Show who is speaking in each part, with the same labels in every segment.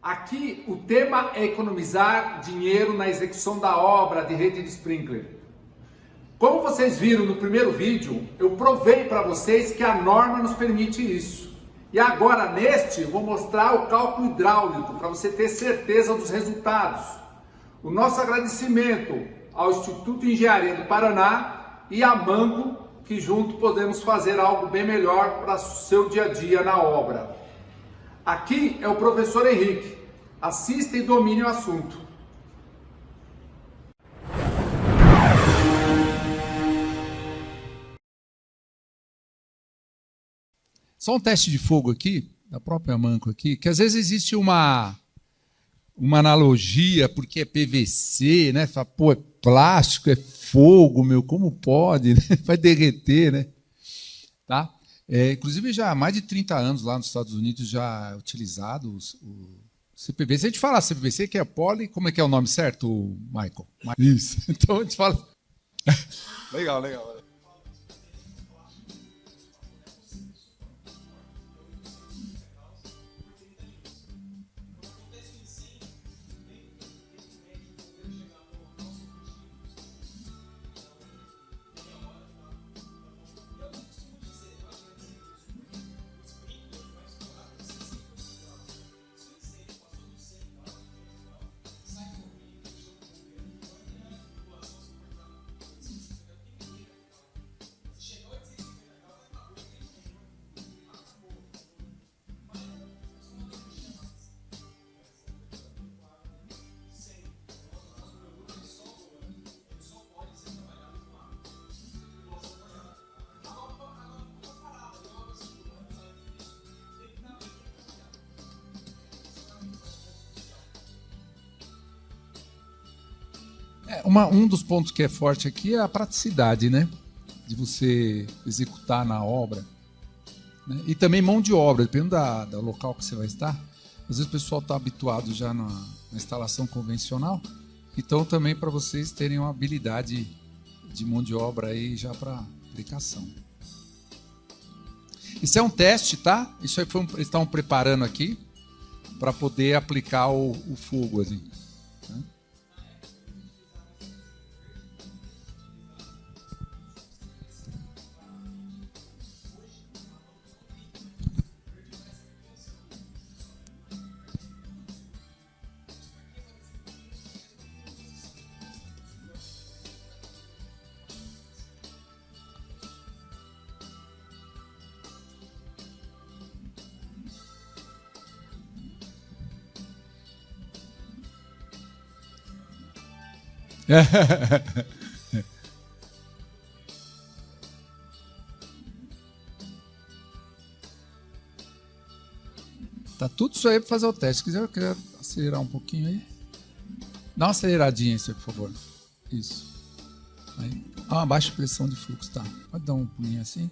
Speaker 1: Aqui o tema é economizar dinheiro na execução da obra de rede de sprinkler. Como vocês viram no primeiro vídeo, eu provei para vocês que a norma nos permite isso. E agora neste eu vou mostrar o cálculo hidráulico para você ter certeza dos resultados. O nosso agradecimento ao Instituto de Engenharia do Paraná e à Mango, que junto podemos fazer algo bem melhor para o seu dia a dia na obra. Aqui é o professor Henrique. Assista e domine o assunto.
Speaker 2: Só um teste de fogo aqui, da própria Manco aqui, que às vezes existe uma analogia, porque é PVC, né? Fala, pô, é plástico, é fogo, meu, como pode? Vai derreter, né? Tá? Inclusive, já há mais de 30 anos lá nos Estados Unidos já é utilizado o CPVC. A gente fala CPVC, que é poli, como é que é o nome certo, Michael? Isso. Então a gente fala. Legal, legal. Um dos pontos que é forte aqui é a praticidade, né? De você executar na obra. Né? E também mão de obra, dependendo do local que você vai estar. Às vezes o pessoal está habituado já na instalação convencional. Então também para vocês terem uma habilidade de mão de obra aí já para aplicação. Isso é um teste, tá? Isso aí eles estavam preparando aqui para poder aplicar o fogo assim. Né? Tá tudo isso aí para fazer o teste. Se quiser acelerar um pouquinho aí. Dá uma aceleradinha aí, por favor. Isso. Aí. Uma baixa pressão de fluxo, tá? Pode dar um pulinho assim.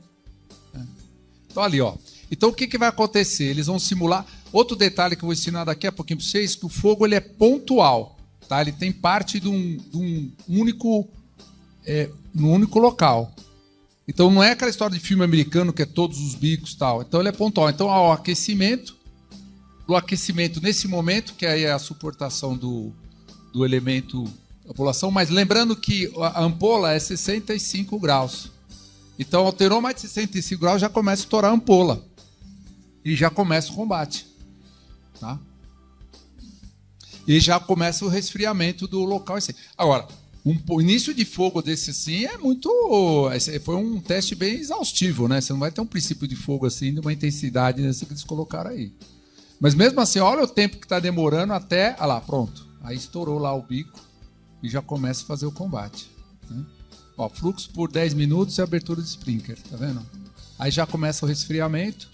Speaker 2: Então ali, ó. Então o que vai acontecer? Eles vão simular. Outro detalhe que eu vou ensinar daqui a pouquinho para vocês, que o fogo ele é pontual. Tá? Ele tem parte de um único, no único local. Então não é aquela história de filme americano que é todos os bicos e tal. Então ele é pontual. Então há o aquecimento. Do aquecimento nesse momento, que aí é a suportação do elemento da população. Mas lembrando que a ampola é 65 graus. Então alterou mais de 65 graus, já começa a estourar a ampola. E já começa o combate. Tá? E já começa o resfriamento do local. Agora, o início de fogo desse assim é muito... Foi um teste bem exaustivo, né? Você não vai ter um princípio de fogo assim, de uma intensidade nessa que eles colocaram aí. Mas mesmo assim, olha o tempo que está demorando até... Olha lá, pronto. Aí estourou lá o bico e já começa a fazer o combate. Né? Ó, fluxo por 10 minutos e abertura de sprinkler, tá vendo? Aí já começa o resfriamento.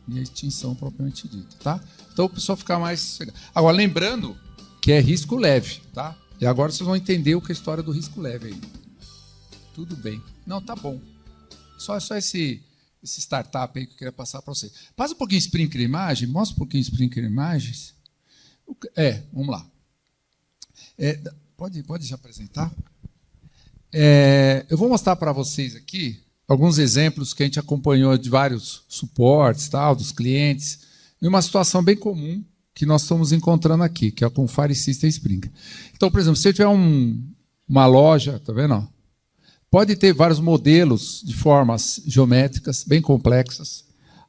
Speaker 2: E a extinção propriamente dita, tá? Então o pessoal fica mais... Agora, lembrando que é risco leve, tá? E agora vocês vão entender o que é a história do risco leve aí. Tudo bem. Não, tá bom. Só esse startup aí que eu queria passar para você. Passa um pouquinho Sprinkler Imagem, mostra um pouquinho Sprinkler Imagens. Vamos lá. Pode já apresentar? Eu vou mostrar para vocês aqui alguns exemplos que a gente acompanhou de vários suportes, tal, dos clientes, e uma situação bem comum que nós estamos encontrando aqui, que é com o Fire System Sprinkler. Então, por exemplo, se você tiver uma loja, tá vendo? Ó, pode ter vários modelos de formas geométricas bem complexas.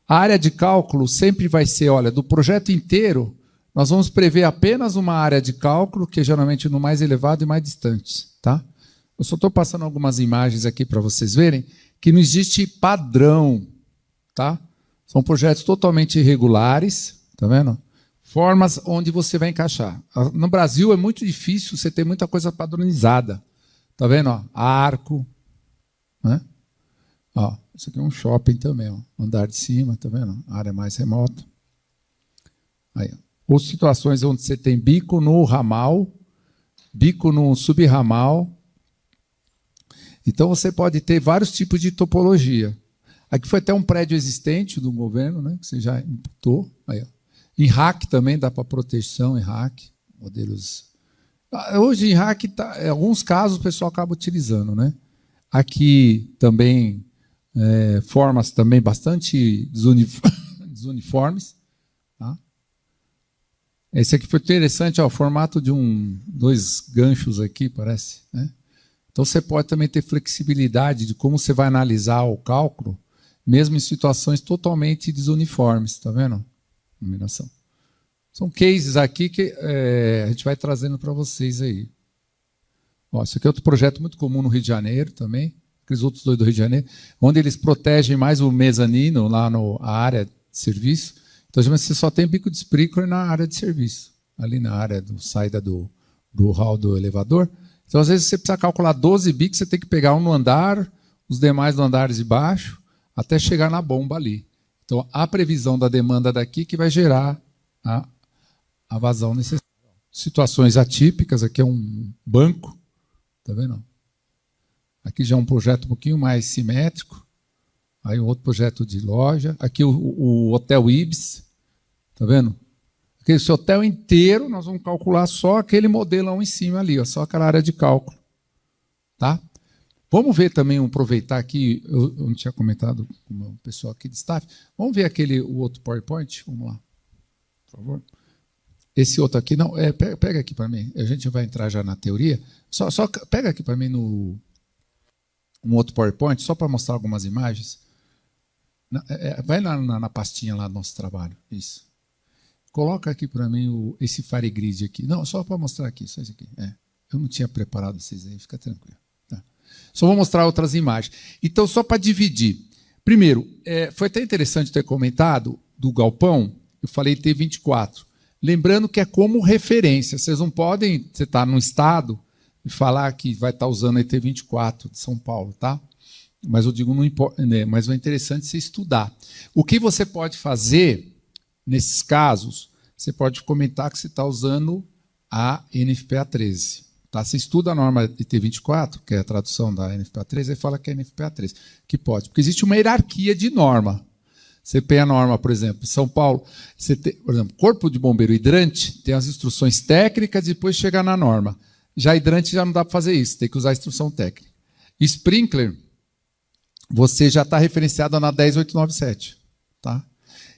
Speaker 2: A área de cálculo sempre vai ser, olha, do projeto inteiro, nós vamos prever apenas uma área de cálculo, que é geralmente no mais elevado e mais distante. Tá? Eu só estou passando algumas imagens aqui para vocês verem que não existe padrão. Tá? São projetos totalmente irregulares, tá vendo? Formas onde você vai encaixar. No Brasil é muito difícil você ter muita coisa padronizada. Tá vendo? Ó, arco. Né? Ó, isso aqui é um shopping também. Ó, andar de cima, tá vendo? A área mais remota. Aí, ó. Ou situações onde você tem bico no ramal, bico no subramal. Então você pode ter vários tipos de topologia. Aqui foi até um prédio existente do governo, né, que você já imputou. Aí, ó. Em rack também dá para proteção, em rack, modelos. Hoje em rack, em alguns casos o pessoal acaba utilizando, né? Aqui também formas também bastante desuniformes. Tá? Esse aqui foi interessante, ó, o formato de dois ganchos aqui, parece. Né? Então você pode também ter flexibilidade de como você vai analisar o cálculo, mesmo em situações totalmente desuniformes, está vendo? Iluminação. São cases aqui que a gente vai trazendo para vocês aí. Ó, esse aqui é outro projeto muito comum no Rio de Janeiro também, aqueles outros dois do Rio de Janeiro, onde eles protegem mais o mezanino, lá na área de serviço. Então, geralmente, você só tem bico de sprinkler na área de serviço, ali na área do saída do hall do elevador. Então, às vezes, você precisa calcular 12 bicos, você tem que pegar um no andar, os demais no andar de baixo, até chegar na bomba ali. Então, a previsão da demanda daqui que vai gerar a vazão necessária. Situações atípicas, aqui é um banco, tá vendo? Aqui já é um projeto um pouquinho mais simétrico. Aí um outro projeto de loja. Aqui o Hotel Ibis, tá vendo? Aqui, esse hotel inteiro, nós vamos calcular só aquele modelão em cima ali, ó, só aquela área de cálculo. Tá? Vamos ver também, aproveitar aqui, eu não tinha comentado com o pessoal aqui de staff, vamos ver o outro PowerPoint? Vamos lá, por favor. Esse outro aqui, não, pega aqui para mim, a gente vai entrar já na teoria, só pega aqui para mim um outro PowerPoint, só para mostrar algumas imagens. Vai na pastinha lá do nosso trabalho, isso. Coloca aqui para mim esse FireGrid aqui, não, só para mostrar aqui, só isso aqui. Eu não tinha preparado vocês aí, fica tranquilo. Só vou mostrar outras imagens. Então, só para dividir. Primeiro, foi até interessante ter comentado do galpão, eu falei T24. Lembrando que é como referência. Vocês não podem, você está num estado, e falar que vai estar usando a ET24 de São Paulo, tá? Mas eu digo, não importa, né? Mas é interessante você estudar. O que você pode fazer, nesses casos, você pode comentar que você está usando a NFPA 13. Tá? Você estuda a norma ET24, que é a tradução da NFPA 13, e fala que é NFPA 13, que pode. Porque existe uma hierarquia de norma. Você tem a norma, por exemplo, em São Paulo, você tem, por exemplo, Corpo de Bombeiro Hidrante, tem as instruções técnicas e depois chega na norma. Já hidrante já não dá para fazer isso, tem que usar a instrução técnica. Sprinkler, você já está referenciado na 10897. Tá?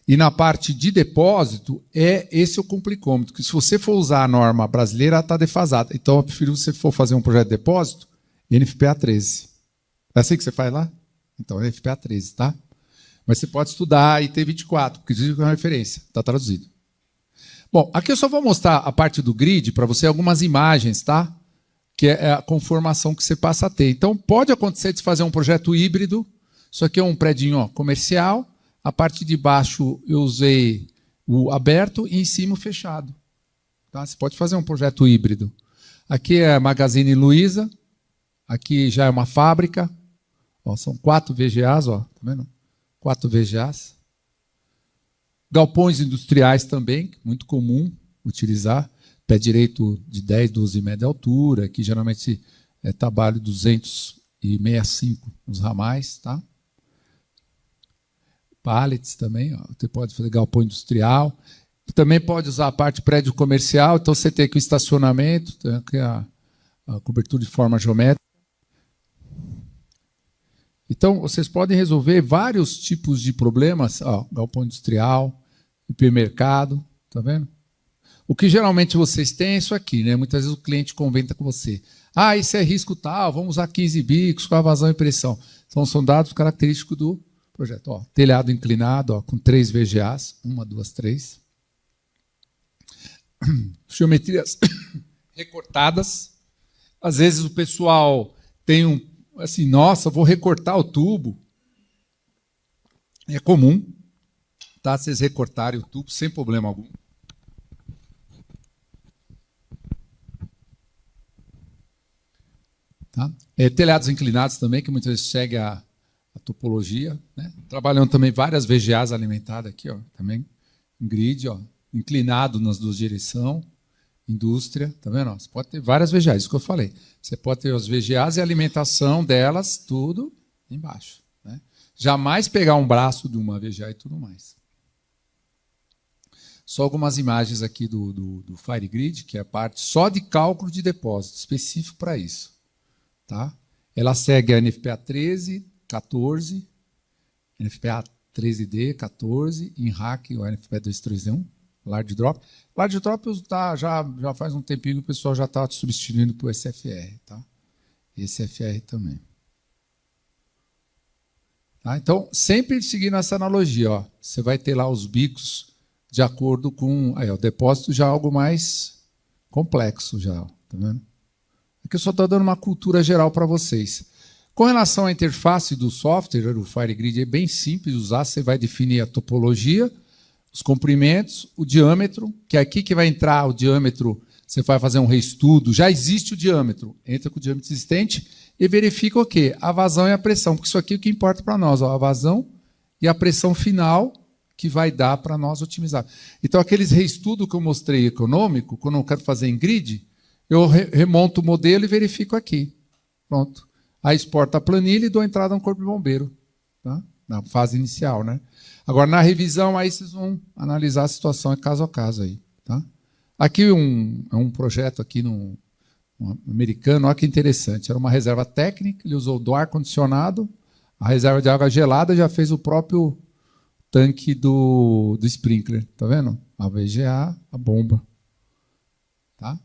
Speaker 2: E na parte de depósito, esse é o complicômetro, que se você for usar a norma brasileira, ela está defasada. Então, eu prefiro, se você for fazer um projeto de depósito, NFPA 13. É assim que você faz lá? Então, é NFPA 13, tá? Mas você pode estudar IT24, porque existe uma referência, está traduzido. Bom, aqui eu só vou mostrar a parte do grid para você, algumas imagens, tá? Que é a conformação que você passa a ter. Então, pode acontecer de fazer um projeto híbrido. Isso aqui é um predinho comercial. A parte de baixo eu usei o aberto e em cima o fechado. Tá? Você pode fazer um projeto híbrido. Aqui é a Magazine Luiza. Aqui já é uma fábrica. Ó, são 4 VGAs, ó, tá vendo? 4 VGAs. Galpões industriais também, muito comum utilizar. Pé direito de 10, 12 metros de altura, que geralmente é trabalho 265 nos ramais. Tá? Pallets também, ó, você pode fazer galpão industrial. Também pode usar a parte prédio comercial, então você tem aqui o estacionamento, tem aqui a cobertura de forma geométrica. Então, vocês podem resolver vários tipos de problemas, ó, galpão industrial, hipermercado, tá vendo? O que geralmente vocês têm é isso aqui, né? Muitas vezes o cliente comenta com você. Ah, isso é risco tal, vamos usar 15 bicos com a vazão e pressão. Então, são dados característicos do projeto. Ó, telhado inclinado, ó, com 3 VGAs, 1, 2, 3. Geometrias recortadas. Às vezes o pessoal tem assim, nossa, vou recortar o tubo. É comum, tá? Vocês recortarem o tubo sem problema algum. Tá? Telhados inclinados também, que muitas vezes segue a topologia, né? Trabalhando também várias VGAs alimentadas aqui, ó, também em grid, ó, inclinado nas duas direções, indústria, tá vendo? Você pode ter várias VGAs, isso que eu falei. Você pode ter as VGAs e a alimentação delas, tudo embaixo, né? Jamais pegar um braço de uma VGA e tudo mais. Só algumas imagens aqui do FireGrid, que é a parte só de cálculo de depósito, específico para isso. Tá? Ela segue a NFPA 13, 14, NFPA 13D, 14, INRAC, o NFPA 231, Large Drop. Large Drop já faz um tempinho que o pessoal já está substituindo para o SFR. Tá? E SFR também. Tá? Então, sempre seguindo essa analogia, ó, você vai ter lá os bicos de acordo com... Aí, ó, o depósito já é algo mais complexo, já, tá vendo? Aqui eu só estou dando uma cultura geral para vocês. Com relação à interface do software, o FireGrid é bem simples de usar. Você vai definir a topologia, os comprimentos, o diâmetro, que é aqui que vai entrar o diâmetro. Você vai fazer um reestudo, já existe o diâmetro. Entra com o diâmetro existente e verifica o quê? A vazão e a pressão, porque isso aqui é o que importa para nós, ó, a vazão e a pressão final que vai dar para nós otimizar. Então, aqueles reestudos que eu mostrei econômico, quando eu quero fazer em grid, eu remonto o modelo e verifico aqui. Pronto. Aí exporto a planilha e dou entrada no corpo de bombeiro. Tá? Na fase inicial, né? Agora, na revisão, aí vocês vão analisar a situação caso a caso. Aí, tá? Aqui é um projeto aqui um americano, olha que interessante. Era uma reserva técnica, ele usou do ar-condicionado, a reserva de água gelada já fez o próprio tanque do sprinkler. Tá vendo? A VGA, a bomba. Tá?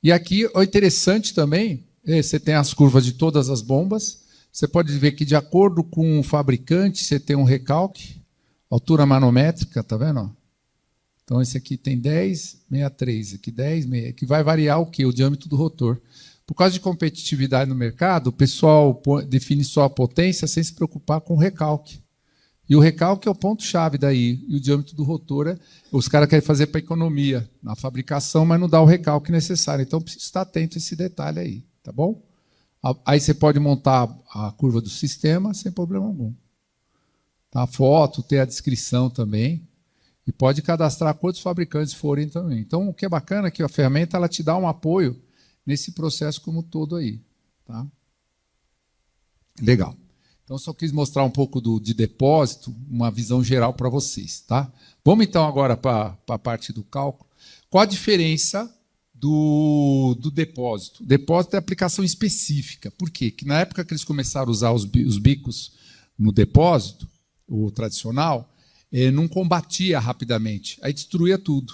Speaker 2: E aqui, o interessante também, você tem as curvas de todas as bombas. Você pode ver que, de acordo com o fabricante, você tem um recalque, altura manométrica, tá vendo? Então, esse aqui tem 10, 63, aqui 10, 6, que vai variar o quê? O diâmetro do rotor. Por causa de competitividade no mercado, o pessoal define só a potência sem se preocupar com o recalque. E o recalque é o ponto-chave daí. E o diâmetro do rotor, os caras querem fazer para economia na fabricação, mas não dá o recalque necessário. Então, precisa estar atento a esse detalhe aí. Tá bom? Aí você pode montar a curva do sistema sem problema algum. Tá? A foto, ter a descrição também. E pode cadastrar quantos fabricantes forem também. Então, o que é bacana é que a ferramenta ela te dá um apoio nesse processo como todo aí. Tá? Legal. Então, só quis mostrar um pouco de depósito, uma visão geral para vocês. Tá? Vamos, então, agora para a parte do cálculo. Qual a diferença do depósito? O depósito é aplicação específica. Por quê? Porque na época que eles começaram a usar os bicos no depósito, o tradicional, não combatia rapidamente. Aí destruía tudo.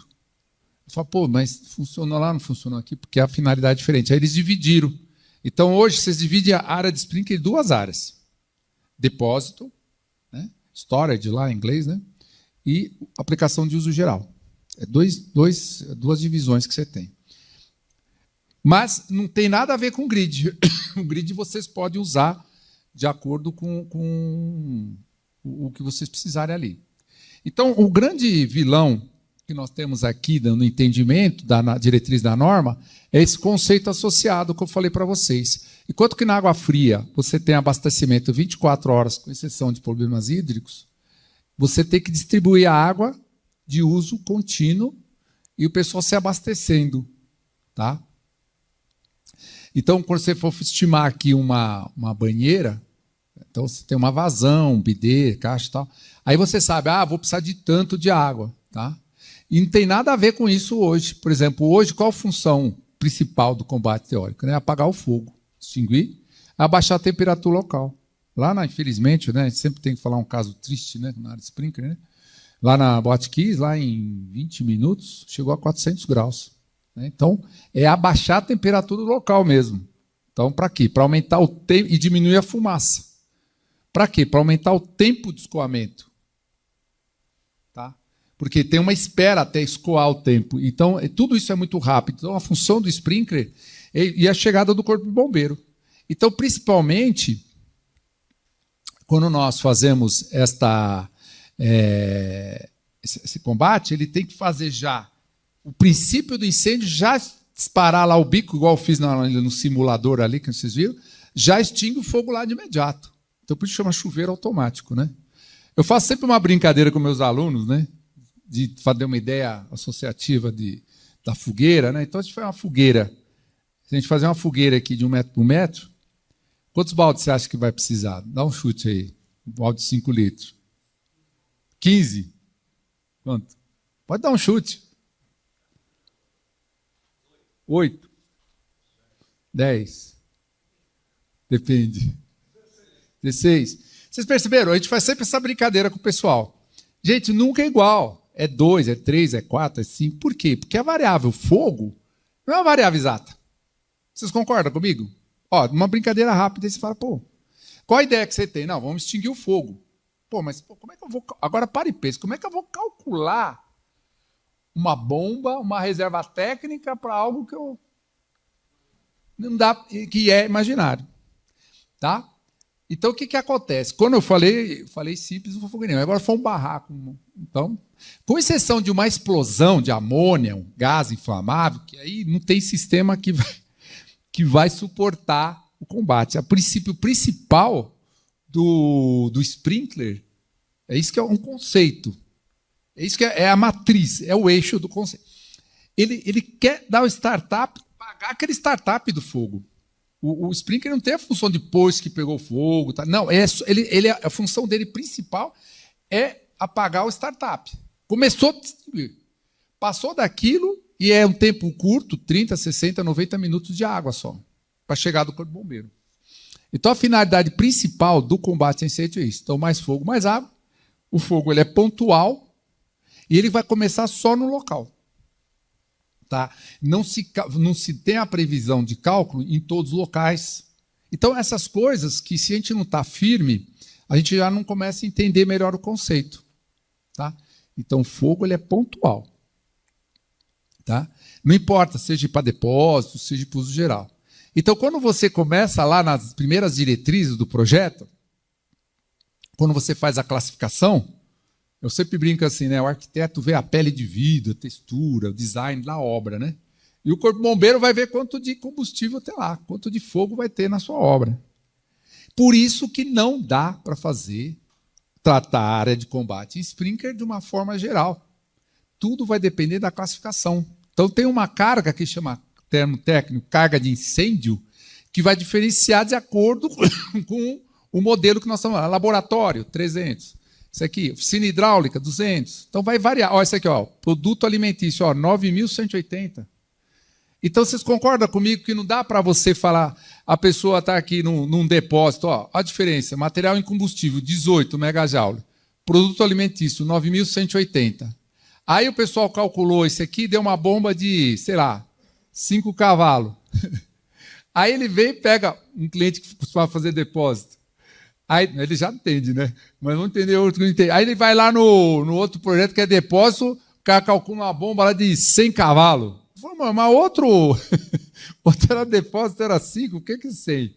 Speaker 2: Eu falo, pô, mas funcionou lá, não funcionou aqui, porque a finalidade é diferente. Aí eles dividiram. Então, hoje, vocês dividem a área de sprinkler em duas áreas. Depósito, né? Storage lá em inglês, né? E aplicação de uso geral. É duas divisões que você tem. Mas não tem nada a ver com o grid. O grid vocês podem usar de acordo com o que vocês precisarem ali. Então, o grande vilão que nós temos aqui no entendimento da diretriz da norma é esse conceito associado que eu falei para vocês. Enquanto que na água fria você tem abastecimento 24 horas, com exceção de problemas hídricos, você tem que distribuir a água de uso contínuo e o pessoal se abastecendo. Tá? Então, quando você for estimar aqui uma banheira, então você tem uma vazão, bidê, caixa e tal, aí você sabe, vou precisar de tanto de água. Tá? E não tem nada a ver com isso hoje. Por exemplo, hoje, qual a função principal do combate teórico? Apagar o fogo, extinguir, abaixar a temperatura local. infelizmente, né, a gente sempre tem que falar um caso triste, né, na área de sprinkler, né? Lá na Botkiss, lá em 20 minutos, chegou a 400 graus. Né? Então, é abaixar a temperatura local mesmo. Então, para quê? Para aumentar o tempo e diminuir a fumaça. Para quê? Para aumentar o tempo de escoamento. Tá? Porque tem uma espera até escoar o tempo. Então, tudo isso é muito rápido. Então, a função do sprinkler e a chegada do corpo de bombeiro. Então, principalmente, quando nós fazemos esse combate, ele tem que fazer já o princípio do incêndio, já disparar lá o bico, igual eu fiz no simulador ali, que vocês viram, já extingue o fogo lá de imediato. Então, por isso chama chuveiro automático. Né? Eu faço sempre uma brincadeira com meus alunos, né? De fazer uma ideia associativa da fogueira. Né? Então, a gente faz uma fogueira. Se a gente fazer uma fogueira aqui de 1 metro por metro, quantos baldes você acha que vai precisar? Dá um chute aí. Um balde de 5 litros. 15? Quanto? Pode dar um chute. 8? 10? Depende. 16? Vocês perceberam? A gente faz sempre essa brincadeira com o pessoal. Gente, nunca é igual. É 2, é 3, é 4, é 5. Por quê? Porque a variável fogo não é uma variável exata. Vocês concordam comigo? Ó, uma brincadeira rápida, aí você fala, pô, qual a ideia que você tem? Não, vamos extinguir o fogo. Pô, mas como é que eu vou... Agora, para e pensa, como é que eu vou calcular uma bomba, uma reserva técnica para algo que eu... não dá, que é imaginário. Tá? Então, o que acontece? Quando eu falei simples, não foi fogo nenhum. Agora foi um barraco. Então, com exceção de uma explosão de amônia, um gás inflamável, que aí não tem sistema que vai suportar o combate. O princípio principal do sprinkler, é isso que é um conceito. É isso que é a matriz, é o eixo do conceito. Ele quer dar o startup, pagar aquele startup do fogo. O sprinkler não tem a função depois que pegou fogo. Tá? Não, a função dele principal é apagar o startup. Começou a distribuir. Passou daquilo e é um tempo curto, 30, 60, 90 minutos de água só, para chegar do corpo de bombeiro. Então, a finalidade principal do combate a incêndio é isso. Então, mais fogo, mais água. O fogo ele é pontual e ele vai começar só no local. Tá? Não se tem a previsão de cálculo em todos os locais. Então, essas coisas que, se a gente não está firme, a gente já não começa a entender melhor o conceito. Tá? Então, o fogo ele é pontual. Tá? Não importa, seja para depósito, seja para uso geral. Então, quando você começa lá nas primeiras diretrizes do projeto, quando você faz a classificação, eu sempre brinco assim, né? O arquiteto vê a pele de vidro, a textura, o design da obra, né? E o corpo bombeiro vai ver quanto de combustível tem lá, quanto de fogo vai ter na sua obra. Por isso que não dá para tratar a área de combate em sprinkler de uma forma geral. Tudo vai depender da classificação. Então, tem uma carga que chama, termo técnico, carga de incêndio, que vai diferenciar de acordo com o modelo que nós estamos falando. Laboratório, 300. Isso aqui, oficina hidráulica, 200. Então, vai variar. Ó, isso aqui, ó, produto alimentício, 9.180. Então, vocês concordam comigo que não dá para você falar, a pessoa está aqui num depósito, ó, a diferença, material em combustível, 18 megajoule, produto alimentício, 9.180. Aí o pessoal calculou isso aqui, deu uma bomba de, sei lá, 5 cavalos. Aí ele vem e pega um cliente que costuma fazer depósito. Aí, ele já entende, né? Mas não entendeu outro que não entende. Aí ele vai lá no outro projeto que é depósito, o cara calcula uma bomba lá de 100 cavalos. Mas outro era depósito, era 5, o que é 100?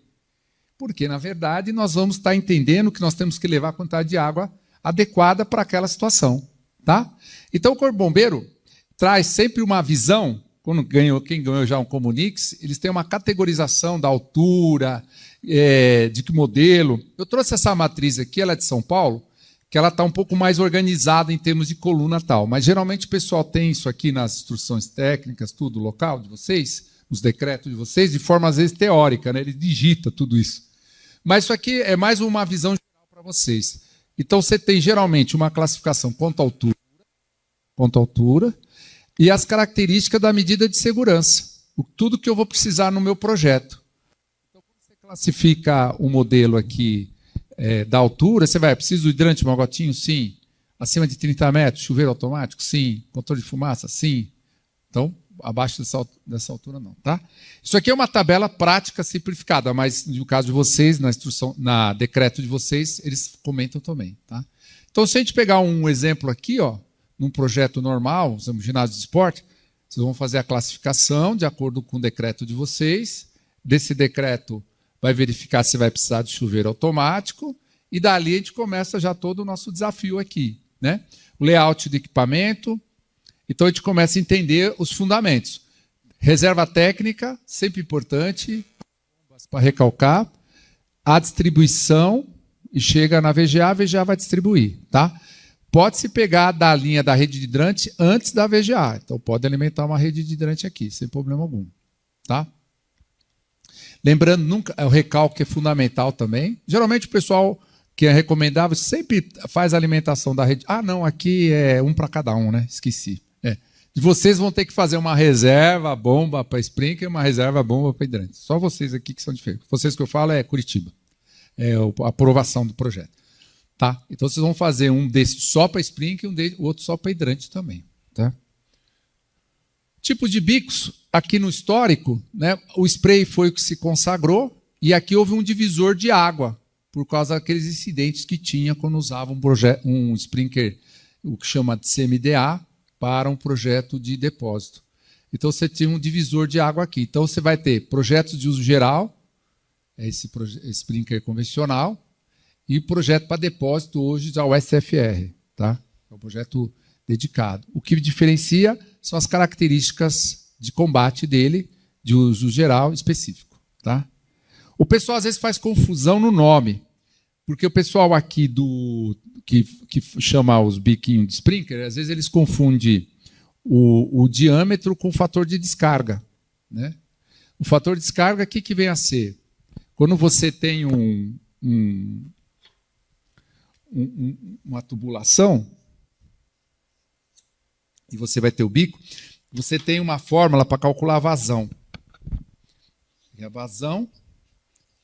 Speaker 2: Porque, na verdade, nós vamos estar entendendo que nós temos que levar a quantidade de água adequada para aquela situação. Tá? Então, o Corpo Bombeiro traz sempre uma visão. Quem ganhou já um Comunix, eles têm uma categorização da altura, de que modelo. Eu trouxe essa matriz aqui, ela é de São Paulo, que ela está um pouco mais organizada em termos de coluna e tal. Mas, geralmente, o pessoal tem isso aqui nas instruções técnicas, tudo local de vocês, nos decretos de vocês, de forma, às vezes, teórica. Né? Ele digita tudo isso. Mas isso aqui é mais uma visão geral para vocês. Então, você tem, geralmente, uma classificação quanto à altura, e as características da medida de segurança. Tudo que eu vou precisar no meu projeto. Então, quando você classifica o modelo aqui da altura, você vai, preciso do hidrante Mogotinho? Sim. Acima de 30 metros, chuveiro automático? Sim. Controle de fumaça? Sim. Então, abaixo dessa altura não, tá? Isso aqui é uma tabela prática simplificada, mas no caso de vocês, na instrução, na decreto de vocês, eles comentam também, tá? Então, se a gente pegar um exemplo aqui, ó, num projeto normal, usamos ginásio de esporte, vocês vão fazer a classificação de acordo com o decreto de vocês. Desse decreto vai verificar se vai precisar de chuveiro automático e dali a gente começa já todo o nosso desafio aqui, né? O layout do equipamento. Então a gente começa a entender os fundamentos. Reserva técnica, sempre importante, para recalcar. A distribuição, e chega na VGA, a VGA vai distribuir, tá? Pode-se pegar da linha da rede de hidrante antes da VGA. Então pode alimentar uma rede de hidrante aqui, sem problema algum, tá? Lembrando, nunca, o recalque é fundamental também. Geralmente o pessoal que é recomendável sempre faz a alimentação da rede. Ah, não, aqui é um para cada um, né? Esqueci. E vocês vão ter que fazer uma reserva bomba para sprinkler e uma reserva bomba para hidrante. Só vocês aqui que são diferentes. Vocês que eu falo é Curitiba. É a aprovação do projeto. Tá? Então vocês vão fazer um desses só para sprinkler e o outro só para hidrante também. Tá? Tipo de bicos, aqui no histórico, né, o spray foi o que se consagrou e aqui houve um divisor de água por causa daqueles incidentes que tinha quando usava um sprinkler, o que chama de CMDA, para um projeto de depósito. Então você tinha um divisor de água aqui. Então você vai ter projetos de uso geral, esse sprinkler convencional, e projeto para depósito hoje já o SFR, tá? É um projeto dedicado. O que diferencia são as características de combate dele, de uso geral específico, tá? O pessoal às vezes faz confusão no nome, porque o pessoal aqui que chama os biquinhos de sprinkler, às vezes eles confundem o diâmetro com o fator de descarga, né? O fator de descarga, o que vem a ser? Quando você tem uma tubulação, e você vai ter o bico, você tem uma fórmula para calcular a vazão. E a vazão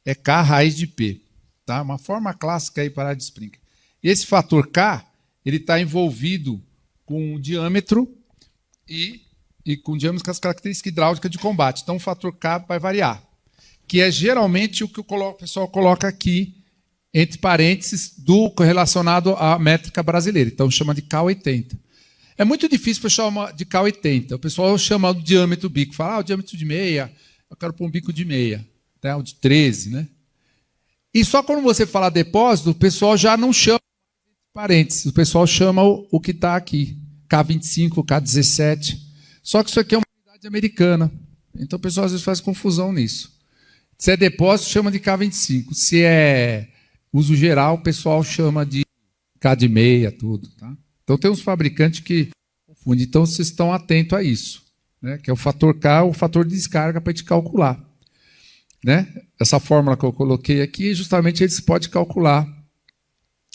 Speaker 2: é K raiz de P. Tá? Uma forma clássica aí para a área de sprinkler. E esse fator K, ele está envolvido com o diâmetro e com o diâmetro com as características hidráulicas de combate. Então o fator K vai variar, que é geralmente o que o pessoal coloca aqui, entre parênteses, relacionado à métrica brasileira. Então chama de K80. É muito difícil para chamar de K80. O pessoal chama o diâmetro do bico. Fala, o diâmetro de meia, eu quero pôr um bico de meia. Tá? O de 13, né? E só quando você fala depósito, o pessoal já não chama parênteses. O pessoal chama o que está aqui. K25, K17. Só que isso aqui é uma unidade americana. Então o pessoal às vezes faz confusão nisso. Se é depósito, chama de K25. Se é uso geral, o pessoal chama de K de meia, tudo. Tá? Então tem uns fabricantes que confundem. Então vocês estão atentos a isso, né? Que é o fator K, o fator de descarga para a gente calcular. Né? Essa fórmula que eu coloquei aqui, justamente eles podem calcular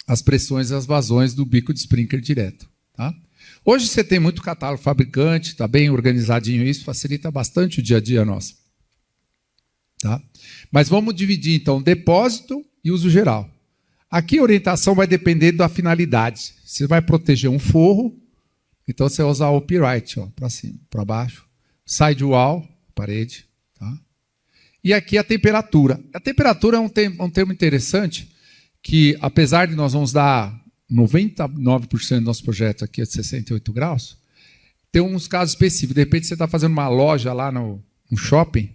Speaker 2: as pressões e as vazões do bico de sprinkler direto. Tá? Hoje você tem muito catálogo fabricante, está bem organizadinho isso, facilita bastante o dia a dia nosso. Tá? Mas vamos dividir então depósito e uso geral. Aqui a orientação vai depender da finalidade. Você vai proteger um forro, então você vai usar o upright, para cima, para baixo. Sidewall, parede. Tá? E aqui a temperatura. A temperatura é um termo interessante, que apesar de nós vamos dar 99% do nosso projeto aqui a 68 graus, tem uns casos específicos. De repente você está fazendo uma loja lá no shopping,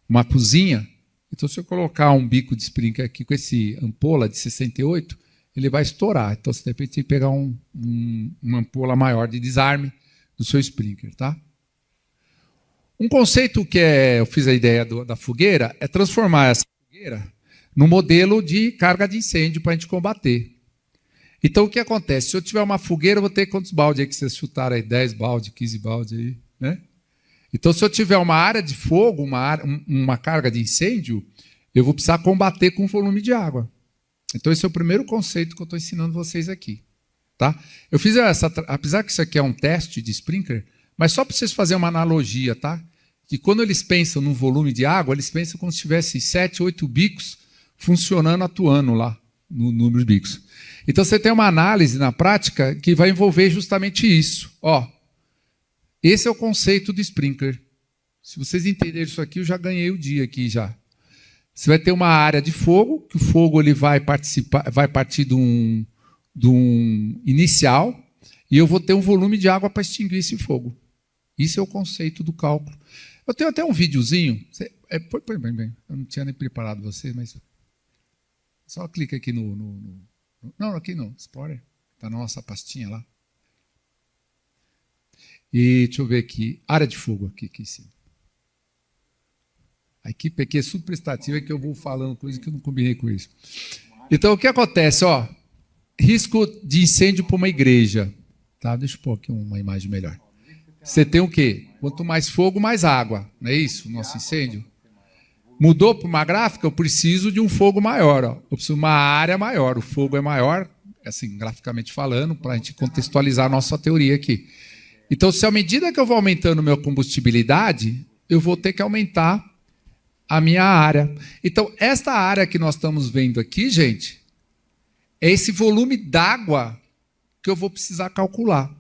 Speaker 2: uma cozinha, então se eu colocar um bico de sprinkler aqui com esse ampola de 68, ele vai estourar. Então você de repente tem que pegar uma ampola maior de desarme do seu sprinkler. Tá? Um conceito que eu fiz a ideia da fogueira é transformar essa fogueira num modelo de carga de incêndio para a gente combater. Então o que acontece? Se eu tiver uma fogueira, eu vou ter quantos baldes aí que vocês chutaram aí? 10 baldes, 15 baldes aí, né? Então, se eu tiver uma área de fogo, uma carga de incêndio, eu vou precisar combater com volume de água. Então, esse é o primeiro conceito que eu estou ensinando vocês aqui. Tá? Eu fiz apesar que isso aqui é um teste de sprinkler, mas só para vocês fazerem uma analogia, tá? Que quando eles pensam no volume de água, eles pensam como se tivesse 7, 8 bicos funcionando, atuando lá. no número de bicos. Então você tem uma análise na prática que vai envolver justamente isso. Ó, esse é o conceito do sprinkler. Se vocês entenderem isso aqui, eu já ganhei o dia aqui já. Você vai ter uma área de fogo, que o fogo ele vai partir de um inicial, e eu vou ter um volume de água para extinguir esse fogo. Isso é o conceito do cálculo. Eu tenho até um videozinho. Põe bem. Eu não tinha nem preparado você, mas só clica aqui não, aqui no Explorer. Está na nossa pastinha lá. E deixa eu ver aqui. Área de fogo aqui em cima. A equipe aqui é super prestativa, que eu vou falando coisas que eu não combinei com isso. Então, o que acontece? Ó, risco de incêndio para uma igreja. Tá? Deixa eu pôr aqui uma imagem melhor. Você tem o quê? Quanto mais fogo, mais água. Não é isso? O nosso incêndio. Mudou para uma gráfica? Eu preciso de um fogo maior. Ó. Eu preciso de uma área maior. O fogo é maior, assim, graficamente falando, para a gente contextualizar a nossa teoria aqui. Então, se à medida que eu vou aumentando minha combustibilidade, eu vou ter que aumentar a minha área. Então, esta área que nós estamos vendo aqui, gente, é esse volume d'água que eu vou precisar calcular.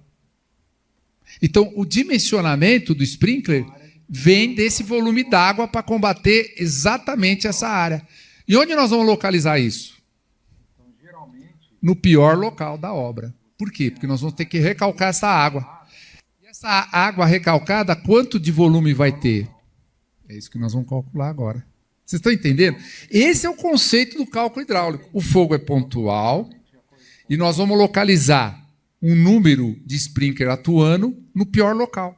Speaker 2: Então, o dimensionamento do sprinkler vem desse volume d'água para combater exatamente essa área. E onde nós vamos localizar isso? No pior local da obra. Por quê? Porque nós vamos ter que recalcar essa água. E essa água recalcada, quanto de volume vai ter? É isso que nós vamos calcular agora. Vocês estão entendendo? Esse é o conceito do cálculo hidráulico. O fogo é pontual e nós vamos localizar um número de sprinkler atuando no pior local.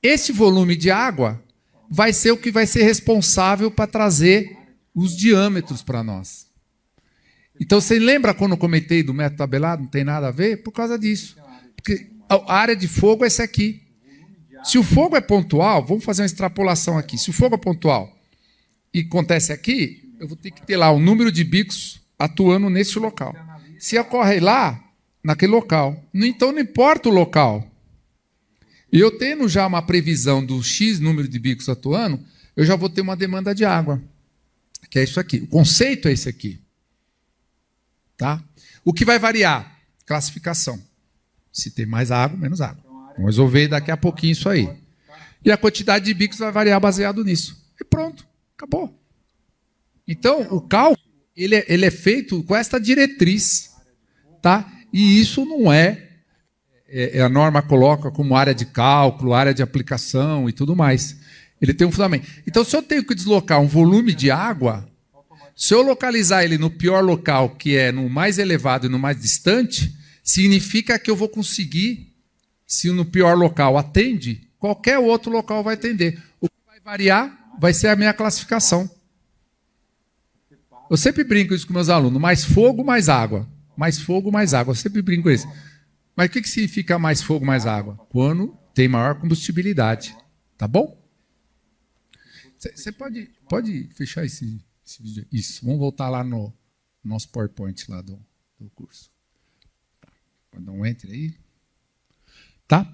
Speaker 2: Esse volume de água vai ser o que vai ser responsável para trazer os diâmetros para nós. Então, você lembra quando eu comentei do método tabelado? Não tem nada a ver? Por causa disso. Porque a área de fogo é essa aqui. Se o fogo é pontual, vamos fazer uma extrapolação aqui. Se o fogo é pontual e acontece aqui, eu vou ter que ter lá o número de bicos atuando nesse local. Se ocorre lá, naquele local. Então, não importa o local. E eu tendo já uma previsão do X número de bicos atuando, eu já vou ter uma demanda de água. Que é isso aqui. O conceito é esse aqui. Tá? O que vai variar? Classificação. Se tem mais água, menos água. Vamos resolver daqui a pouquinho isso aí. E a quantidade de bicos vai variar baseado nisso. E pronto. Acabou. Então, o cálculo ele é feito com esta diretriz. Tá? E isso não a norma coloca como área de cálculo, área de aplicação e tudo mais. Ele tem um fundamento. Então, se eu tenho que deslocar um volume de água, se eu localizar ele no pior local, que é no mais elevado e no mais distante, significa que eu vou conseguir, se no pior local atende, qualquer outro local vai atender. O que vai variar vai ser a minha classificação. Eu sempre brinco isso com meus alunos, mais fogo, mais água. Mais fogo, mais água. Eu sempre brinco com isso. Mas o que significa mais fogo, mais água? Quando tem maior combustibilidade. Tá bom? Você pode fechar esse vídeo. Isso. Vamos voltar lá no nosso PowerPoint lá do curso. Pode dar um enter aí. Tá?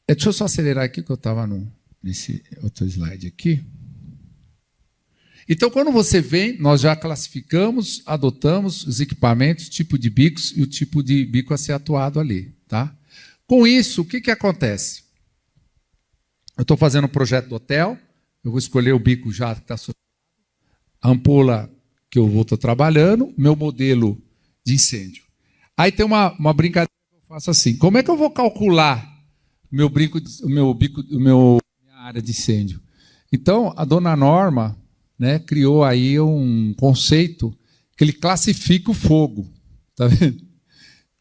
Speaker 2: Deixa eu só acelerar aqui que eu estava nesse outro slide aqui. Então, quando você vem, nós já classificamos, adotamos os equipamentos, tipo de bicos e o tipo de bico a ser atuado ali. Tá? Com isso, o que acontece? Eu estou fazendo um projeto do hotel, eu vou escolher o bico já que está associado, a ampola que eu vou estar trabalhando, meu modelo de incêndio. Aí tem uma brincadeira que eu faço assim, como é que eu vou calcular minha área de incêndio? Então, a dona Norma, né, criou aí um conceito que ele classifica o fogo. Tá vendo?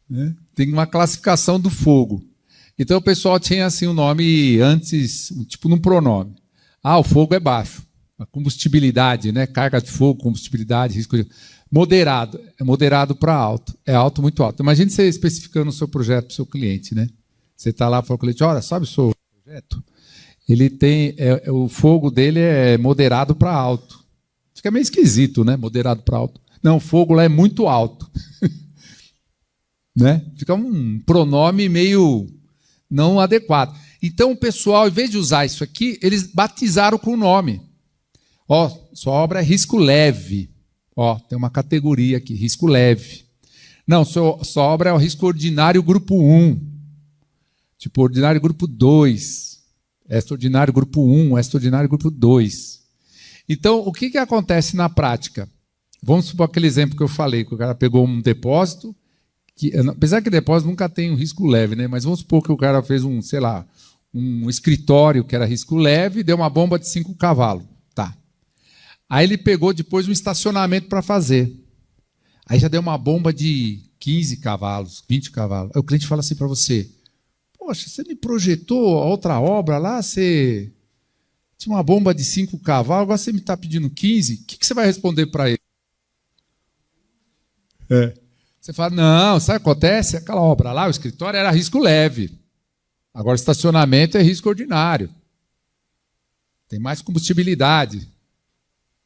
Speaker 2: Né? Tem uma classificação do fogo. Então o pessoal tinha assim um nome antes, tipo num pronome. O fogo é baixo. A combustibilidade, né? Carga de fogo, combustibilidade, risco de... Moderado. É moderado para alto. É alto, muito alto. Imagine você especificando o seu projeto para o seu cliente, né? Você está lá e fala com o cliente, olha, sabe o seu projeto? Ele tem, o fogo dele é moderado para alto. Fica meio esquisito, né? Moderado para alto. Não, o fogo lá é muito alto. Né? Fica um pronome meio não adequado. Então, o pessoal, em vez de usar isso aqui, eles batizaram com o nome. Sua obra é risco leve. Ó, tem uma categoria aqui, risco leve. Não, sua obra é o risco ordinário grupo 1. Tipo, ordinário grupo 2. Extraordinário grupo 1, extraordinário grupo 2. Então, o que acontece na prática? Vamos supor aquele exemplo que eu falei, que o cara pegou um depósito, apesar que depósito nunca tem um risco leve, né? Mas vamos supor que o cara fez um escritório que era risco leve e deu uma bomba de 5 cavalos. Tá. Aí ele pegou depois um estacionamento para fazer. Aí já deu uma bomba de 15 cavalos, 20 cavalos. Aí o cliente fala assim para você, poxa, você me projetou a outra obra lá, você tinha uma bomba de 5 cavalos, agora você me está pedindo 15, o que você vai responder para ele? Você fala, não, sabe o que acontece? Aquela obra lá, o escritório era risco leve. Agora o estacionamento é risco ordinário. Tem mais combustibilidade.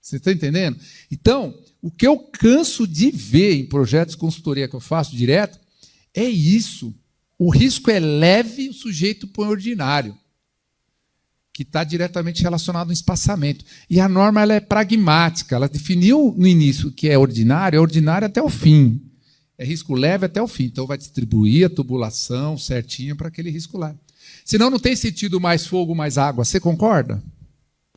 Speaker 2: Você está entendendo? Então, o que eu canso de ver em projetos de consultoria que eu faço direto é isso. O risco é leve, o sujeito põe ordinário, que está diretamente relacionado ao espaçamento. E a norma ela é pragmática, ela definiu no início o que é ordinário até o fim. É risco leve até o fim. Então vai distribuir a tubulação certinha para aquele risco leve. Senão não tem sentido mais fogo, mais água. Você concorda?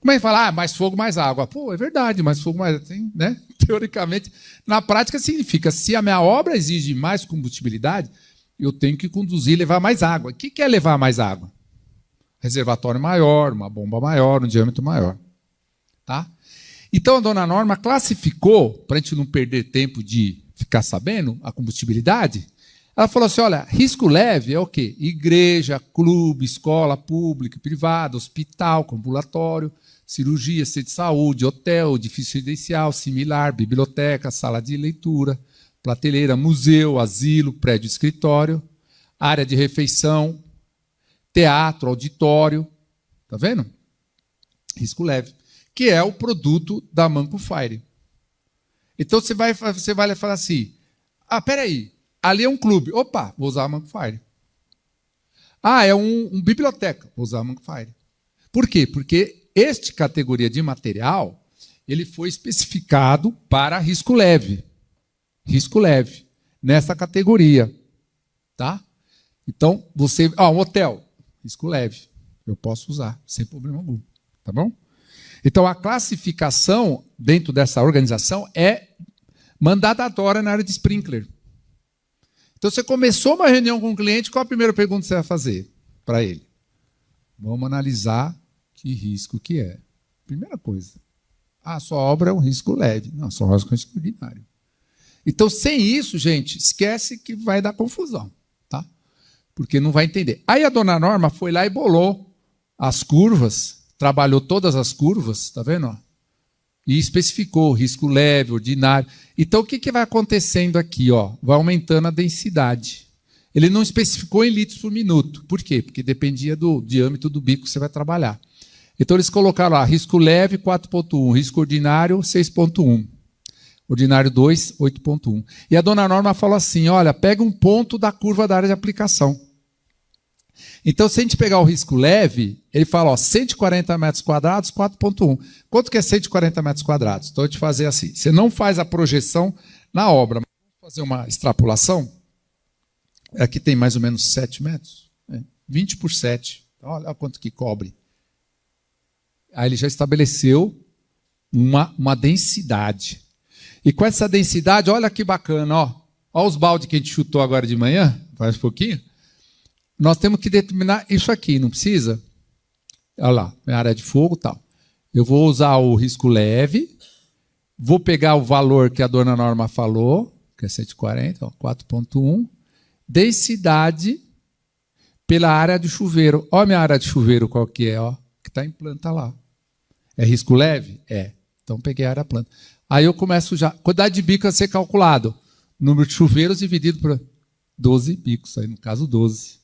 Speaker 2: Como é que fala? Mais fogo, mais água. Pô, é verdade, mais fogo, mais... Assim, né? Teoricamente, na prática significa, se a minha obra exige mais combustibilidade, eu tenho que conduzir e levar mais água. O que é levar mais água? Reservatório maior, uma bomba maior, um diâmetro maior. Tá? Então a dona Norma classificou, para a gente não perder tempo de ficar sabendo a combustibilidade, ela falou assim, olha, risco leve é o quê? Igreja, clube, escola pública, privada, hospital, ambulatório, cirurgia, centro de saúde, hotel, edifício residencial, similar, biblioteca, sala de leitura, prateleira, museu, asilo, prédio escritório, área de refeição, teatro, auditório, tá vendo? Risco leve, que é o produto da Manco Fire. Então você vai falar assim, peraí, ali é um clube, opa, vou usar a Manco Fire. É um biblioteca, vou usar a Manco Fire. Por quê? Porque esta categoria de material, ele foi especificado para risco leve. Risco leve, nessa categoria. Tá? Então, um hotel, risco leve. Eu posso usar, sem problema algum. Tá bom? Então, a classificação dentro dessa organização é mandatória na área de sprinkler. Então, você começou uma reunião com o cliente, qual a primeira pergunta que você vai fazer para ele? Vamos analisar que risco que é. Primeira coisa. Sua obra é um risco leve. Não, sua obra é um risco ordinário. Então, sem isso, gente, esquece que vai dar confusão. Tá? Porque não vai entender. Aí a dona Norma foi lá e bolou as curvas, trabalhou todas as curvas, tá vendo? E especificou risco leve, ordinário. Então, o que vai acontecendo aqui? Vai aumentando a densidade. Ele não especificou em litros por minuto. Por quê? Porque dependia do diâmetro do bico que você vai trabalhar. Então, eles colocaram lá, risco leve, 4,1, risco ordinário, 6,1. Ordinário 2, 8,1. E a dona Norma falou assim, olha, pega um ponto da curva da área de aplicação. Então, se a gente pegar o risco leve, ele fala, 140 metros quadrados, 4,1. Quanto que é 140 metros quadrados? Então, eu te fazer assim, você não faz a projeção na obra, mas vamos fazer uma extrapolação. Aqui tem mais ou menos 7 metros, 20 por 7. Então, olha quanto que cobre. Aí ele já estabeleceu uma densidade. E com essa densidade, olha que bacana, olha os baldes que a gente chutou agora de manhã, faz um pouquinho. Nós temos que determinar isso aqui, não precisa? Olha lá, minha área de fogo e tal. Eu vou usar o risco leve, vou pegar o valor que a dona Norma falou, que é 140, 4,1, densidade pela área de chuveiro. Olha a minha área de chuveiro qual que é, que está em planta lá. É risco leve? É. Então peguei a área planta. Aí eu começo já, quantidade de bicos a ser calculado. Número de chuveiros dividido por 12 bicos, aí no caso 12.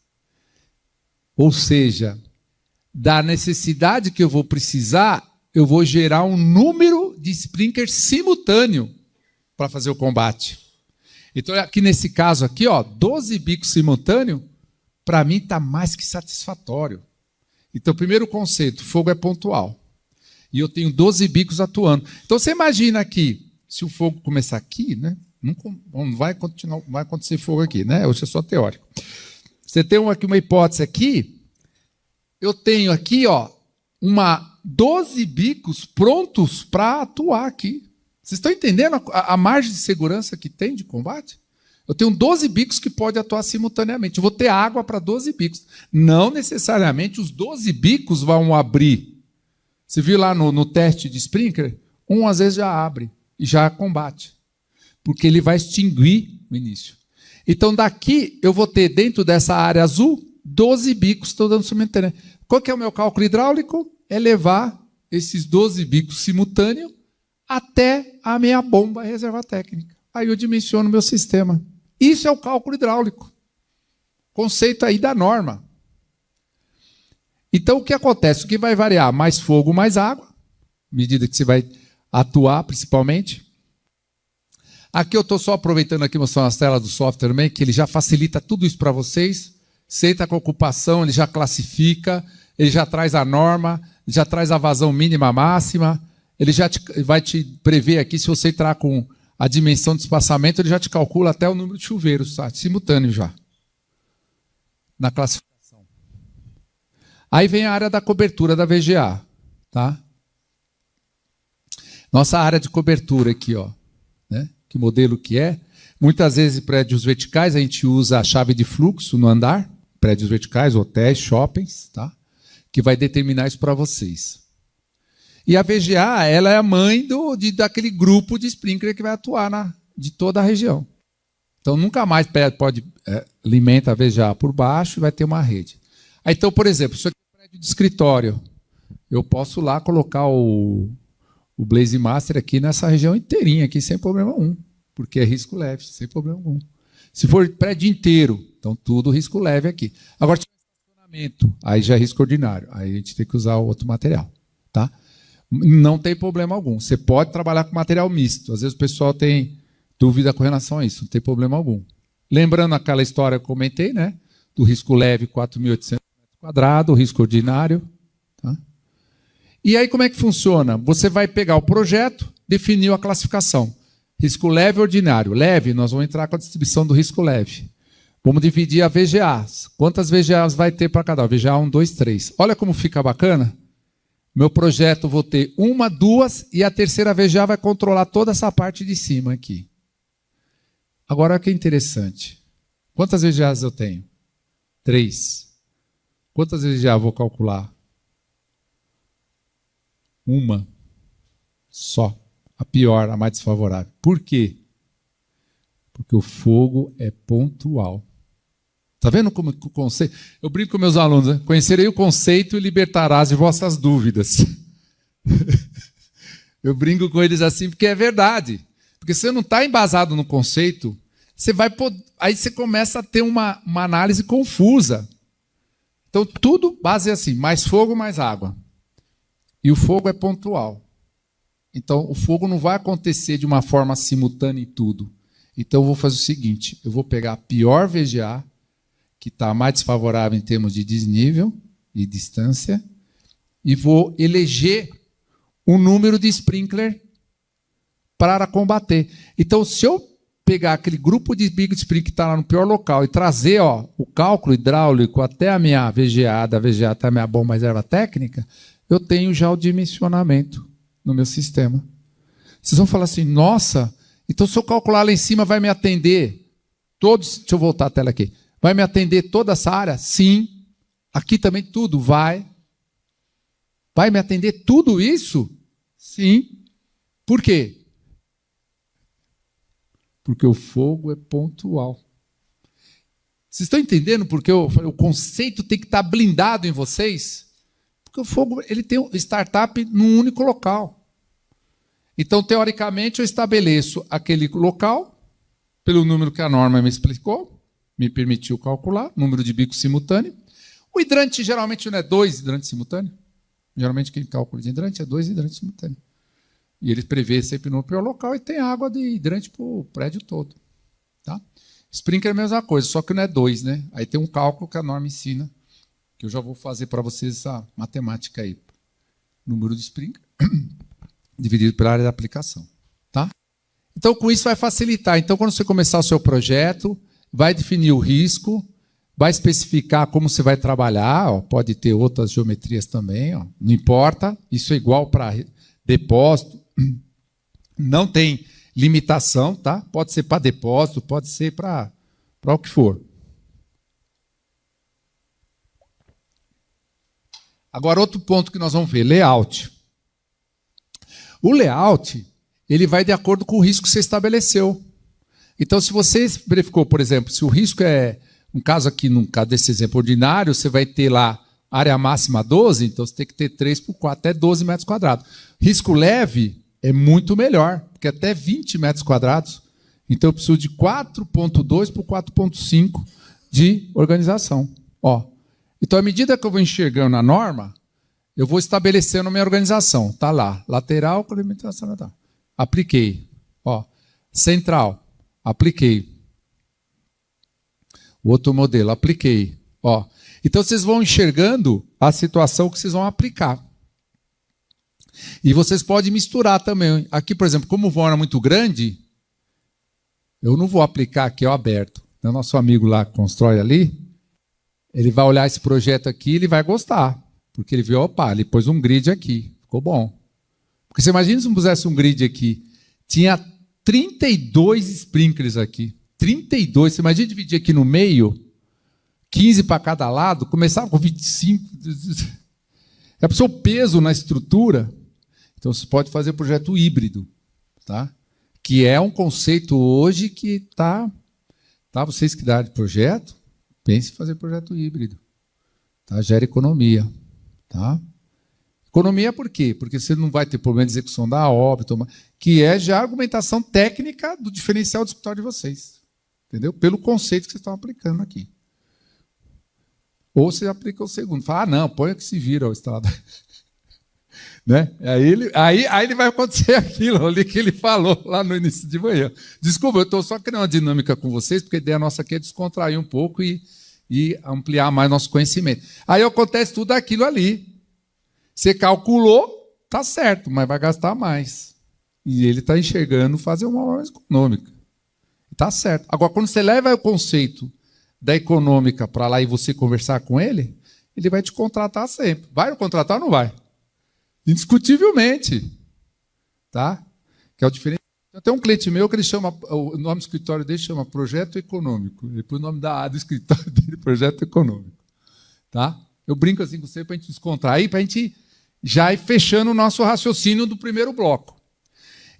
Speaker 2: Ou seja, da necessidade que eu vou precisar, eu vou gerar um número de sprinklers simultâneo para fazer o combate. Então, aqui nesse caso aqui, 12 bicos simultâneos, para mim está mais que satisfatório. Então, primeiro conceito, fogo é pontual. E eu tenho 12 bicos atuando. Então, você imagina aqui, se o fogo começar aqui, né? Não vai acontecer fogo aqui, né? Hoje é só teórico. Você tem aqui uma hipótese aqui. Eu tenho aqui, ó, 12 bicos prontos para atuar aqui. Vocês estão entendendo a margem de segurança que tem de combate? Eu tenho 12 bicos que podem atuar simultaneamente. Eu vou ter água para 12 bicos. Não necessariamente os 12 bicos vão abrir. Você viu lá no teste de sprinkler? Às vezes já abre e já combate. Porque ele vai extinguir no início. Então daqui eu vou ter dentro dessa área azul 12 bicos estou dando simultaneamente. Qual que é o meu cálculo hidráulico? É levar esses 12 bicos simultâneos até a minha bomba reserva técnica. Aí eu dimensiono o meu sistema. Isso é o cálculo hidráulico. Conceito aí da norma. Então o que acontece? O que vai variar? Mais fogo, mais água. À medida que você vai atuar, principalmente. Aqui eu estou só aproveitando aqui, mostrando as telas do software também, que ele já facilita tudo isso para vocês. Você entra com a ocupação, ele já classifica, ele já traz a norma, já traz a vazão mínima máxima. Ele já vai te prever aqui, se você entrar com a dimensão de espaçamento, ele já te calcula até o número de chuveiros, tá? Simultâneo já. Na classificação. Aí vem a área da cobertura da VGA, tá? Nossa área de cobertura aqui, ó, né? Que modelo que é? Muitas vezes, prédios verticais, a gente usa a chave de fluxo no andar, prédios verticais, hotéis, shoppings, tá? Que vai determinar isso para vocês. E a VGA, ela é a mãe daquele grupo de sprinkler que vai atuar de toda a região. Então, nunca mais pode alimenta a VGA por baixo e vai ter uma rede. Aí, então, por exemplo, isso aqui é um prédio de escritório. Eu posso lá colocar o Blaze Master aqui nessa região inteirinha, aqui, sem problema algum. Porque é risco leve, sem problema algum. Se for prédio inteiro, então tudo risco leve aqui. Agora, se for estacionamento, aí já é risco ordinário. Aí a gente tem que usar outro material, tá? Não tem problema algum. Você pode trabalhar com material misto. Às vezes o pessoal tem dúvida com relação a isso. Não tem problema algum. Lembrando aquela história que eu comentei, né? Do risco leve, 4.800 metros quadrados, o risco ordinário. Tá? E aí como é que funciona? Você vai pegar o projeto, definiu a classificação. Risco leve e ordinário. Leve, nós vamos entrar com a distribuição do risco leve. Vamos dividir a VGA. Quantas VGAs vai ter para cada? VGA 1, 2, 3. Olha como fica bacana. Meu projeto vou ter 1, 2 e a terceira VGA vai controlar toda essa parte de cima aqui. Agora, olha que interessante. Quantas VGAs eu tenho? 3. Quantas VGA eu vou calcular? 1 só. A pior, a mais desfavorável. Por quê? Porque o fogo é pontual. Está vendo como o conceito... Eu brinco com meus alunos, né? Conhecerei o conceito e libertarás de vossas dúvidas. Eu brinco com eles assim porque é verdade. Porque se você não está embasado no conceito, você vai aí você começa a ter uma análise confusa. Então, tudo base é assim, mais fogo, mais água. E o fogo é pontual. Então, o fogo não vai acontecer de uma forma simultânea em tudo. Então, eu vou fazer o seguinte, eu vou pegar a pior VGA, que está mais desfavorável em termos de desnível e distância, e vou eleger um número de sprinkler para combater. Então, se eu pegar aquele grupo de big sprinkler que está lá no pior local e trazer o cálculo hidráulico até a minha VGA, da VGA até a minha bomba reserva técnica, eu tenho já o dimensionamento no meu sistema. Vocês vão falar assim, nossa, então se eu calcular lá em cima vai me atender todos... Deixa eu voltar a tela aqui. Vai me atender toda essa área? Sim. Aqui também tudo vai. Vai me atender tudo isso? Sim. Por quê? Porque o fogo é pontual. Vocês estão entendendo porque o conceito tem que estar blindado em vocês? Porque o fogo ele tem um startup num único local. Então, teoricamente, eu estabeleço aquele local, pelo número que a norma me explicou, me permitiu calcular, número de bicos simultâneo. O hidrante geralmente não é 2 hidrantes simultâneos. Geralmente quem calcula de hidrante é 2 hidrantes simultâneos. E ele prevê sempre no pior local e tem água de hidrante para o prédio todo. Tá? Sprinkler é a mesma coisa, só que não é 2, né? Aí tem um cálculo que a norma ensina, que eu já vou fazer para vocês essa matemática aí. Número de sprinkler dividido pela área da aplicação. Tá? Então, com isso vai facilitar. Então, quando você começar o seu projeto, vai definir o risco, vai especificar como você vai trabalhar, ó, pode ter outras geometrias também, ó, não importa, isso é igual para depósito, não tem limitação, tá? Pode ser para depósito, pode ser para o que for. Agora, outro ponto que nós vamos ver, layout. O layout, ele vai de acordo com o risco que você estabeleceu. Então, se você verificou, por exemplo, se o risco é, um caso aqui, num caso desse exemplo ordinário, você vai ter lá área máxima 12, então você tem que ter 3 por 4, até 12 metros quadrados. Risco leve é muito melhor, porque até 20 metros quadrados. Então, eu preciso de 4,2 por 4,5 de organização. Ó. Então, à medida que eu vou enxergando a norma, eu vou estabelecendo a minha organização. Está lá, lateral, com limitação, tá. Apliquei. Ó. Central, apliquei. O outro modelo, apliquei. Ó. Então, vocês vão enxergando a situação que vocês vão aplicar. E vocês podem misturar também. Aqui, por exemplo, como o vão é muito grande, eu não vou aplicar aqui, ó, aberto. O nosso amigo lá que constrói ali, ele vai olhar esse projeto aqui e ele vai gostar. Porque ele viu, opa, ele pôs um grid aqui. Ficou bom. Porque você imagina se não pusesse um grid aqui. Tinha 32 sprinklers aqui. 32. Você imagina dividir aqui no meio, 15 para cada lado, começava com 25. É para o seu peso na estrutura. Então, você pode fazer projeto híbrido. Tá? Que é um conceito hoje que está... Tá, vocês que dão de projeto, pense em fazer projeto híbrido. Tá? Gera economia. Tá? Economia por quê? Porque você não vai ter problema de execução da obra, que é já a argumentação técnica do diferencial do escritório de vocês. Entendeu? Pelo conceito que vocês estão aplicando aqui. Ou você aplica o segundo. Fala, não, põe que se vira o instalador. Né? Aí ele vai acontecer aquilo ali que ele falou lá no início de manhã. Desculpa, eu estou só criando uma dinâmica com vocês, porque a ideia nossa aqui é descontrair um pouco e ampliar mais nosso conhecimento. Aí acontece tudo aquilo ali. Você calculou, tá certo, mas vai gastar mais. E ele está enxergando fazer uma obra mais econômica. Tá certo. Agora, quando você leva o conceito da econômica para lá e você conversar com ele, ele vai te contratar sempre. Vai contratar ou não vai? Indiscutivelmente. Tá? Que é o diferente. Tem um cliente meu que ele chama, o nome do escritório dele chama Projeto Econômico. Ele põe o nome do escritório dele, Projeto Econômico. Tá? Eu brinco assim com você para a gente descontrair, para a gente já ir fechando o nosso raciocínio do primeiro bloco.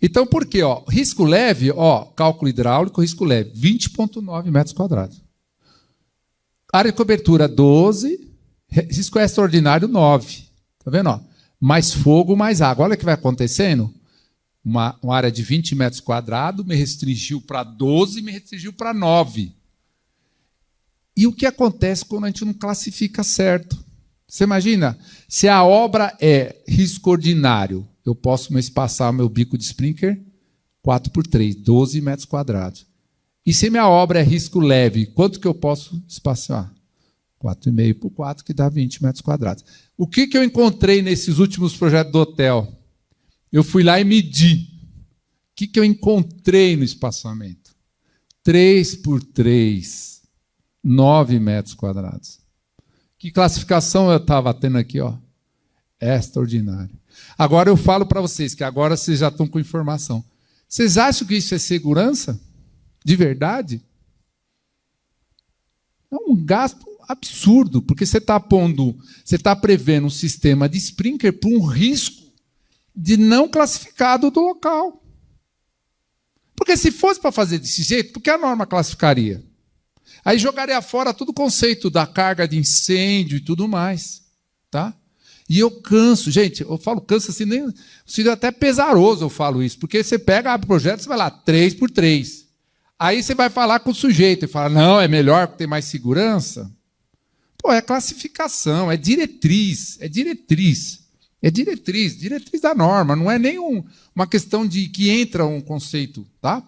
Speaker 2: Então, por quê? Ó, risco leve, ó, cálculo hidráulico, risco leve, 20,9 metros quadrados. Área de cobertura, 12. Risco extraordinário, 9. Tá vendo? Ó? Mais fogo, mais água. Olha o que vai acontecendo. Uma área de 20 metros quadrados me restringiu para 12, me restringiu para 9. E o que acontece quando a gente não classifica certo? Você imagina, se a obra é risco ordinário, eu posso espaçar meu bico de sprinkler 4 por 3, 12 metros quadrados. E se minha obra é risco leve, quanto que eu posso espaçar? 4,5 por 4, que dá 20 metros quadrados. O que eu encontrei nesses últimos projetos do hotel? Eu fui lá e medi. O que eu encontrei no espaçamento? 3 por 3, 9 metros quadrados. Que classificação eu estava tendo aqui? Ó? Extraordinário. Agora eu falo para vocês, que agora vocês já estão com informação. Vocês acham que isso é segurança? De verdade? É um gasto absurdo, porque você está prevendo um sistema de sprinkler para um risco de não classificado do local. Porque se fosse para fazer desse jeito, por que a norma classificaria? Aí jogaria fora todo o conceito da carga de incêndio e tudo mais. Tá? E eu canso, gente, eu falo canso assim, nem seria até pesaroso eu falo isso, porque você pega, abre o projeto, você vai lá, 3 por 3. Aí você vai falar com o sujeito e fala, não, é melhor porque tem mais segurança. Pô, é classificação, é diretriz da norma, não é nem uma questão de que entra um conceito, tá?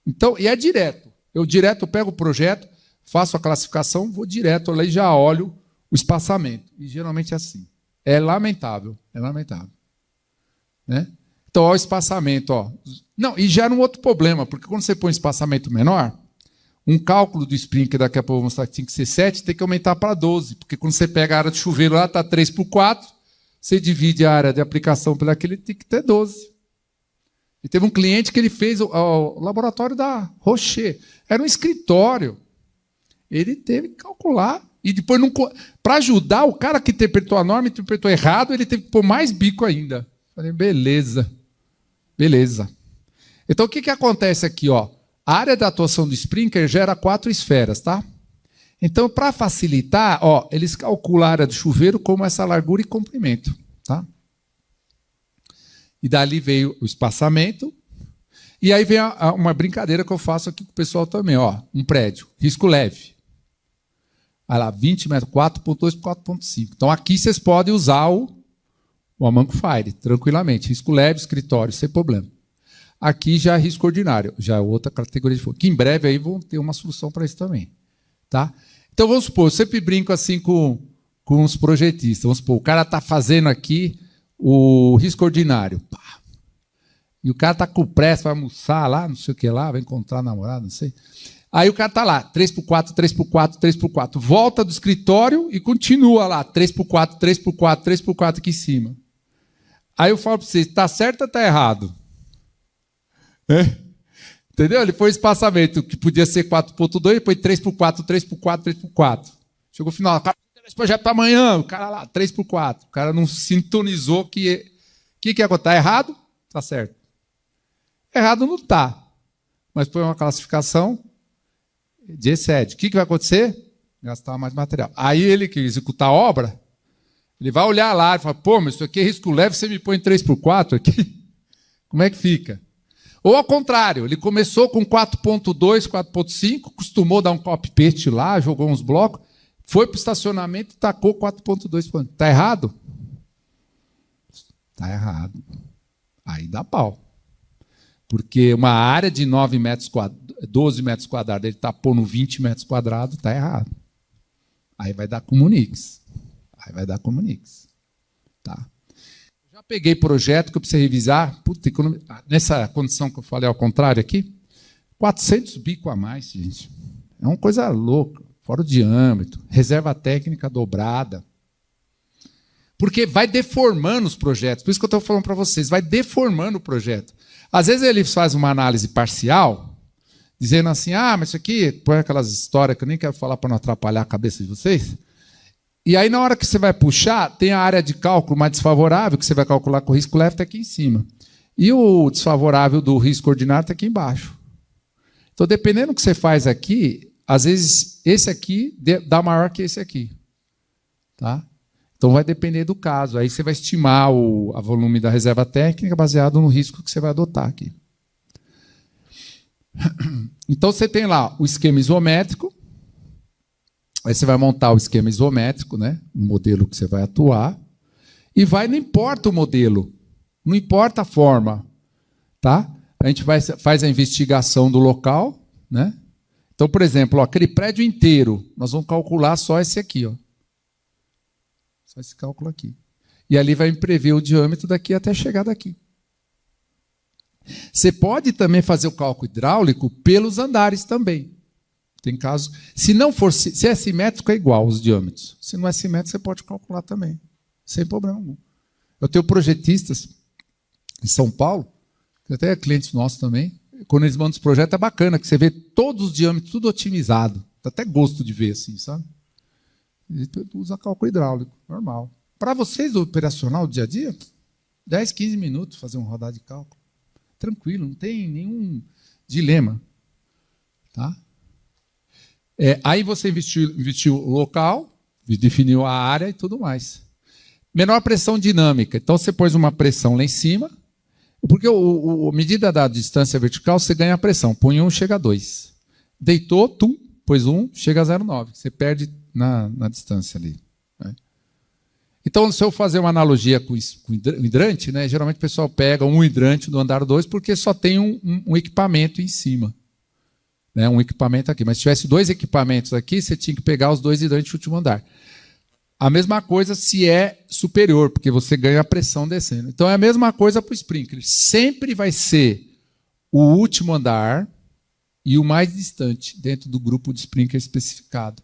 Speaker 2: Então, e é direto. Eu pego o projeto, faço a classificação, vou direto lá e já olho o espaçamento. E geralmente é assim. É lamentável. Né? Então, olha o espaçamento. Ó. Não, e gera um outro problema, porque quando você põe um espaçamento menor, um cálculo do sprinkler, daqui a pouco eu vou mostrar que tinha que ser 7, tem que aumentar para 12, porque quando você pega a área de chuveiro lá, está 3/4, você divide a área de aplicação pelaquele, tem que ter 12. E teve um cliente que ele fez o laboratório da Rocher. Era um escritório. Ele teve que calcular. E depois, para ajudar, o cara que interpretou a norma interpretou errado, ele teve que pôr mais bico ainda. Falei, beleza. Beleza. Então, o que acontece aqui? Ó? A área de atuação do sprinkler gera 4 esferas, tá? Então, para facilitar, ó, eles calculam a área do chuveiro como essa largura e comprimento, tá? E dali veio o espaçamento. E aí vem uma brincadeira que eu faço aqui com o pessoal também. Ó, um prédio, risco leve. Olha lá, 20 metros, 4.2 por 4.5. Então aqui vocês podem usar o Amanco Fire, tranquilamente. Risco leve, escritório, sem problema. Aqui já é risco ordinário, já é outra categoria de fogo. Que em breve aí vão ter uma solução para isso também. Tá? Então vamos supor, eu sempre brinco assim com os projetistas. Vamos supor, o cara está fazendo aqui o risco ordinário. Pá. E o cara está com pressa, vai almoçar lá, não sei o que lá, vai encontrar namorado, não sei. Aí o cara está lá, 3x4, 3x4, 3x4. Volta do escritório e continua lá, 3x4, 3x4, 3x4 aqui em cima. Aí eu falo para vocês, está certo ou está errado? Entendeu? Ele foi espaçamento que podia ser 4.2, depois 3x4, 3x4, 3x4. Chegou o final, esse projeto para amanhã, o cara lá, 3x4. O cara não sintonizou que ia acontecer. Está errado? Está certo. Errado não está. Mas foi uma classificação de excede. O que vai acontecer? Gastar mais material. Aí ele que executar a obra, ele vai olhar lá e fala, pô, mas isso aqui é risco leve, você me põe 3x4 aqui? Como é que fica? Ou ao contrário, ele começou com 4.2, 4.5, costumou dar um copy-paste lá, jogou uns blocos, foi para o estacionamento e tacou 4.2. Está errado? Está errado. Aí dá pau. Porque uma área de 9 metros quadrados, 12 metros quadrados, ele está pondo 20 metros quadrados, está errado. Aí vai dar Comunix. Tá? Já peguei projeto que eu precisei revisar, nessa condição que eu falei ao contrário aqui, 400 bico a mais, gente. É uma coisa louca, fora o diâmetro, reserva técnica dobrada. Porque vai deformando os projetos. Por isso que eu estou falando para vocês, vai deformando o projeto. Às vezes ele faz uma análise parcial, dizendo assim, mas isso aqui, põe aquelas histórias que eu nem quero falar para não atrapalhar a cabeça de vocês. E aí, na hora que você vai puxar, tem a área de cálculo mais desfavorável, que você vai calcular com o risco leve, está aqui em cima. E o desfavorável do risco ordinário está aqui embaixo. Então, dependendo do que você faz aqui, às vezes esse aqui dá maior que esse aqui. Tá? Então, vai depender do caso. Aí você vai estimar a volume da reserva técnica baseado no risco que você vai adotar aqui. Então, você tem lá o esquema isométrico. Aí você vai montar o esquema isométrico, né? O modelo que você vai atuar. E não importa o modelo, não importa a forma. Tá? A gente faz a investigação do local. Né? Então, por exemplo, aquele prédio inteiro, nós vamos calcular só esse aqui. Ó. Só esse cálculo aqui. E ali vai prever o diâmetro daqui até chegar daqui. Você pode também fazer o cálculo hidráulico pelos andares também. Tem caso. Se não for, se é simétrico, é igual os diâmetros. Se não é simétrico, você pode calcular também. Sem problema algum. Eu tenho projetistas em São Paulo, que até é clientes nossos também. Quando eles mandam os projetos, é bacana, que você vê todos os diâmetros, tudo otimizado. Dá até gosto de ver assim, sabe? E usa cálculo hidráulico, normal. Para vocês, do operacional, do dia a dia, 10, 15 minutos fazer uma rodada de cálculo. Tranquilo, não tem nenhum dilema. Tá? Aí você investiu o local, definiu a área e tudo mais. Menor pressão dinâmica. Então, você pôs uma pressão lá em cima, porque a medida da distância vertical, você ganha a pressão. Põe 1, chega a 2. Deitou, pôs 1, chega a 0,9. Você perde na distância ali. Né? Então, se eu fazer uma analogia com o hidrante, né, geralmente o pessoal pega um hidrante do andar 2 porque só tem um equipamento em cima. Né, um equipamento aqui. Mas se tivesse 2 equipamentos aqui, você tinha que pegar os 2 hidrantes do último andar. A mesma coisa se é superior, porque você ganha a pressão descendo. Então é a mesma coisa para o sprinkler. Sempre vai ser o último andar e o mais distante dentro do grupo de sprinkler especificado.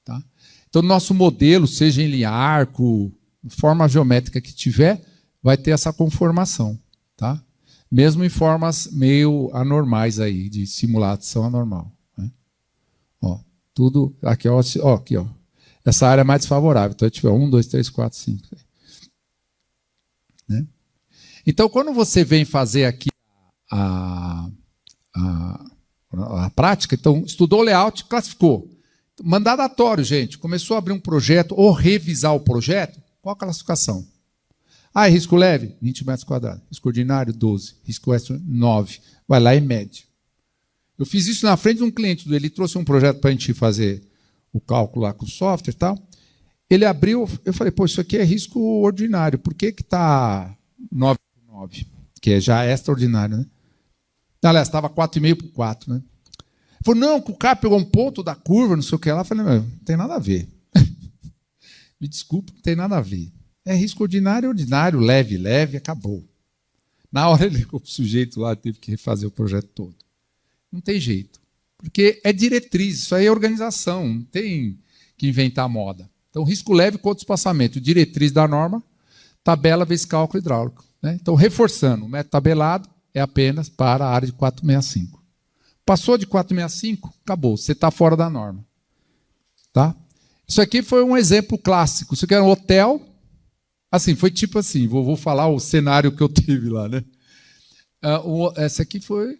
Speaker 2: Tá? Então, nosso modelo, seja em linha arco, forma geométrica que tiver, vai ter essa conformação. Tá? Mesmo em formas meio anormais aí, de simulação anormal. Né? Ó, tudo aqui, ó, aqui, ó. Essa área é mais desfavorável. Então, eu tiver 1, 2, 3, 4, 5. Né? Então, quando você vem fazer aqui a prática, então, estudou o layout, classificou. Mandadatório, gente. Começou a abrir um projeto ou revisar o projeto, qual a classificação? Ah, é risco leve? 20 metros quadrados. Risco ordinário? 12. Risco extra? 9. Vai lá e mede. Eu fiz isso na frente de um cliente. Ele trouxe um projeto para a gente fazer o cálculo lá com o software e tal. Ele abriu, eu falei, pô, isso aqui é risco ordinário. Por que está 9 por 9? Que é já extraordinário, né? Aliás, estava 4,5 por 4, né? Ele falou, não, o cara pegou um ponto da curva, não sei o que lá. Eu falei, não tem nada a ver. Me desculpa, não tem nada a ver. É risco ordinário, ordinário, leve, leve, acabou. Na hora ele ligou para o sujeito lá, teve que refazer o projeto todo. Não tem jeito. Porque é diretriz, isso aí é organização, não tem que inventar moda. Então, risco leve contra espaçamento, diretriz da norma, tabela vezes cálculo hidráulico. Né? Então, reforçando, o método tabelado é apenas para a área de 465. Passou de 465, acabou, você está fora da norma. Tá? Isso aqui foi um exemplo clássico. Isso aqui era um hotel, assim, foi tipo assim, vou falar o cenário que eu tive lá. Né? Esse aqui foi...